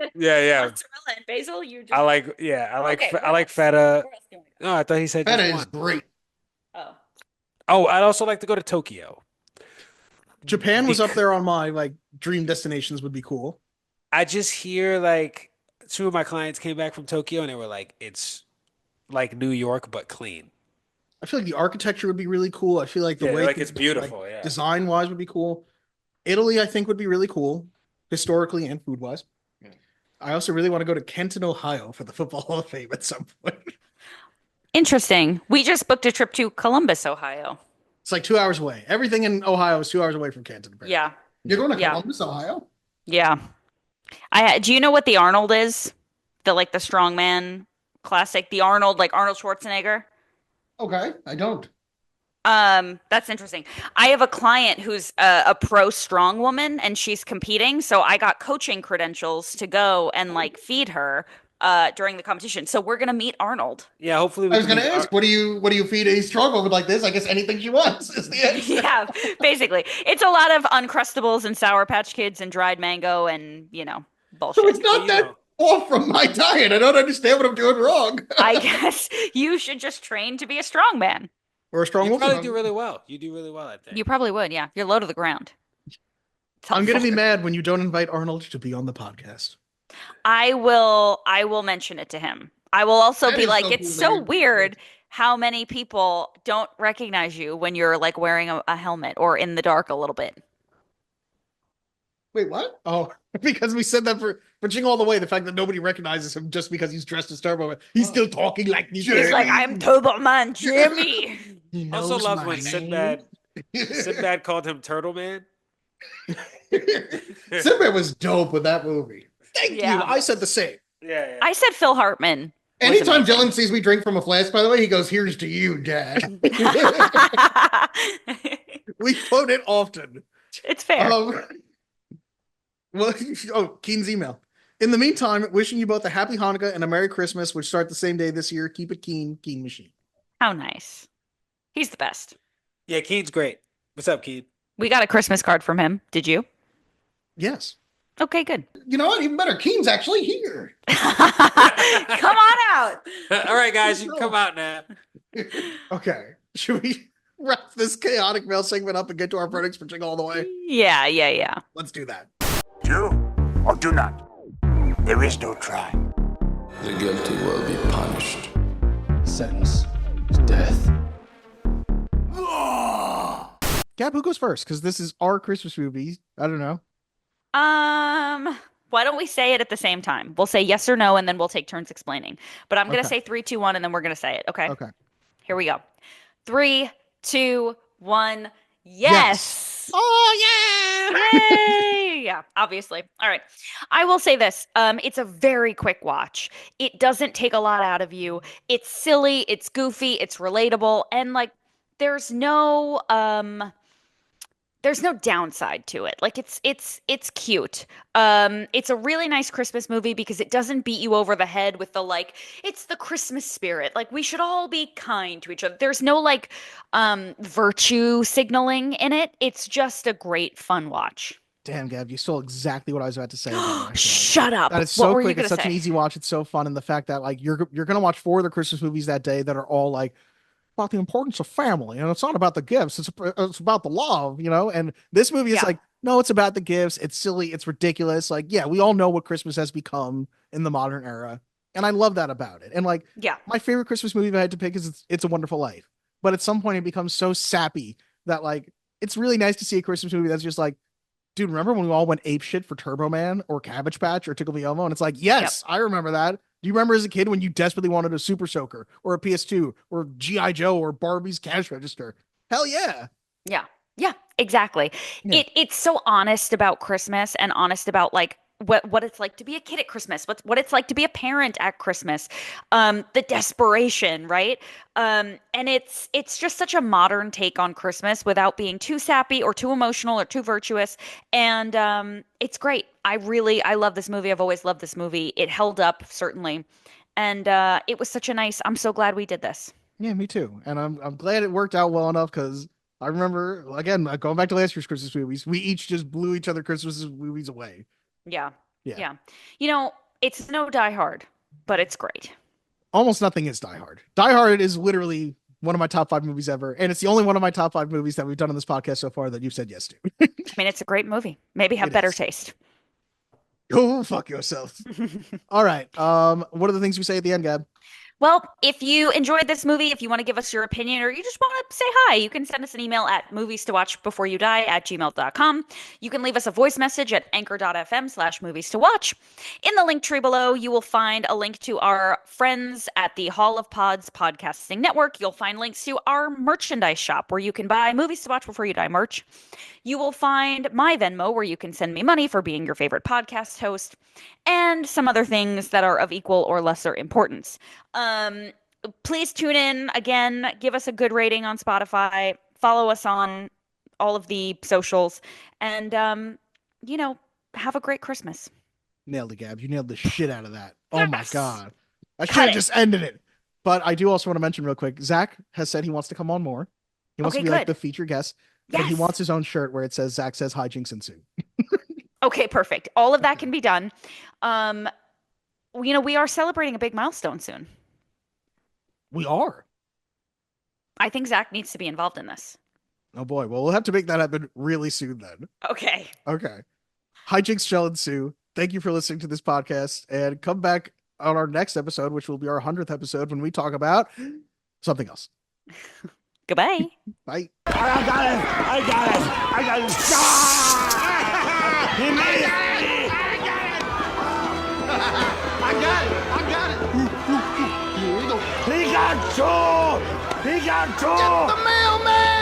it. yeah. Mozzarella and basil. You just I like Okay, I where like else? feta. Where else can we go? No, I thought he said Feta just is one. great. Oh. Oh, I'd also like to go to Tokyo. Japan was up there on my like dream destinations would be cool. I just hear like 2 of my clients came back from Tokyo and they were like, it's like New York but clean. I feel like the architecture would be really cool. I feel like the Yeah, way like it's beautiful, yeah. design wise would be cool. Italy, I think, would be really cool, historically and food wise. Yeah. I also really want to go to Kenton, Ohio for the Football Hall of Fame at some point. Interesting. We just booked a trip to Columbus, Ohio. It's like 2 hours away. Everything in Ohio is 2 hours away from Kenton. apparently. Yeah. You're going to Yeah. Columbus, Ohio? Yeah. Do you know what the Arnold is? The strongman classic, the Arnold, like Arnold Schwarzenegger. Okay, I don't. That's interesting. I have a client who's a pro strong woman and she's competing, so I got coaching credentials to go and feed her during the competition. So we're gonna meet Arnold. Yeah, hopefully we I was can going to meet ask, what do you feed a strong woman like this? I guess anything she wants is the answer. Yeah, basically. It's a lot of Uncrustables and Sour Patch Kids and dried mango and, bullshit. So it's not that off from my diet. I don't understand what I'm doing wrong. I guess you should just train to be a strong man. Or a strong You woman. probably do really well. You do really well, I think. You probably would, yeah. You're low to the ground. It's I'm going to helpful. be mad when you don't invite Arnold to be on the podcast. I will mention it to him. I will also That be is like, so it's cool that so you're- weird how many people don't recognize you when you're wearing a helmet or in the dark a little bit. Wait, what? Oh, because we said that for Jingle All the Way, the fact that nobody recognizes him just because he's dressed as Turbo Man. He's still talking like he's He's like, I'm Turbo Man Jimmy. He Also knows loved my when name. Sinbad called him Turtle Man. Sinbad was dope with that movie. Thank Yeah. you. I said the same. Yeah. I said Phil Hartman. was Anytime amazing. Dylan sees me drink from a flask, by the way, he goes, "Here's to you, Dad." We quote it often. It's fair. Well, Keen's email. In the meantime, wishing you both a happy Hanukkah and a Merry Christmas, which start the same day this year. Keep it Keen Machine. How nice. He's the best. Yeah, Keen's great. What's up, Keen? We got a Christmas card from him. Did you? Yes. Okay, good. You know what? Even better. Keen's actually here. Come on out. All right, guys, you can come out now. Okay. Should we wrap this chaotic mail segment up and get to our verdicts for Jingle All the Way? Yeah. Let's do that. Do or do not. There is no try. The guilty will be punished. Sentence is death. Gab, who goes first? Because this is our Christmas movie. I don't know. Why don't we say it at the same time? We'll say yes or no, and then we'll take turns explaining. But I'm gonna Okay. say 3, 2, 1, and then we're gonna say it. Okay. Okay. Here we go. 3, 2, 1. Yes. Oh yeah. Yay! Yeah, obviously. All right. I will say this. It's a very quick watch. It doesn't take a lot out of you. It's silly, it's goofy, it's relatable, and like there's no downside to it. Like it's cute. It's a really nice Christmas movie because it doesn't beat you over the head with the like it's the Christmas spirit. Like we should all be kind to each other. There's no like virtue signaling in it. It's just a great fun watch. Damn, Gab, you stole exactly what I was about to say again, actually. Shut up. That it's What so were you quick. It's gonna such an say? easy watch. It's so fun, and the fact that like you're gonna watch 4 of the Christmas movies that day that are all like about the importance of family, and it's not about the gifts. It's about the love, And this movie is Yeah. like, no, it's about the gifts. It's silly. It's ridiculous. Like, yeah, we all know what Christmas has become in the modern era, and I love that about it. And like, Yeah. my favorite Christmas movie if I had to pick is It's a Wonderful Life. But at some point, it becomes so sappy that like it's really nice to see a Christmas movie that's just like, dude, remember when we all went ape shit for Turbo Man or Cabbage Patch or Tickle Me Elmo? And it's like, yes, I remember that. Do you remember as a kid when you desperately wanted a Super Soaker or a PS2 or G.I. Joe or Barbie's cash register? Hell yeah. Yeah. Yeah, exactly. Yeah. It's so honest about Christmas and honest about like what it's like to be a kid at Christmas, what it's like to be a parent at Christmas, the desperation, right? And it's just such a modern take on Christmas without being too sappy or too emotional or too virtuous. And it's great. I love this movie. I've always loved this movie. It held up, certainly. And it was such a nice, I'm so glad we did this. Yeah, me too. And I'm glad it worked out well enough because I remember, again, going back to last year's Christmas movies, we each just blew each other Christmas movies away. Yeah. Yeah. It's no Die Hard, but it's great. Almost nothing is Die Hard. Die Hard is literally one of my top 5 movies ever. And it's the only one of my top 5 movies that we've done on this podcast so far that you've said yes to. I mean, it's a great movie. Maybe have better taste. Go fuck yourself. All right. What are the things we say at the end, Gab? Well, if you enjoyed this movie, if you want to give us your opinion or you just want to say hi, you can send us an email at movies-to-watch-before-you-die@gmail.com. You can leave us a voice message at anchor.fm/movies-to-watch. In the link tree below, you will find a link to our friends at the Hall of Pods podcasting network. You'll find links to our merchandise shop where you can buy Movies to Watch Before You Die merch. You will find my Venmo where you can send me money for being your favorite podcast host and some other things that are of equal or lesser importance. Please tune in again, give us a good rating on Spotify, follow us on all of the socials, and have a great Christmas. Nailed it, Gab. You nailed the shit out of that. Oh my Yes. God. I should have just ended it. But I do also want to mention real quick, Zach has said he wants to come on more. He wants to be like the featured guest. But he wants his own shirt where it says Zach says hijinks ensue. Okay, perfect. All of that can be done. We are celebrating a big milestone soon. We are. I think Zach needs to be involved in this. Oh boy. Well, we'll have to make that happen really soon then. Okay. Okay. Hijinks shall ensue. Thank you for listening to this podcast and come back on our next episode, which will be our 100th episode when we talk about something else. Goodbye. Bye. I got it! I got it! I got it! Ah! He made it! I got it! I got it! He got two! He got two! Get the mailman!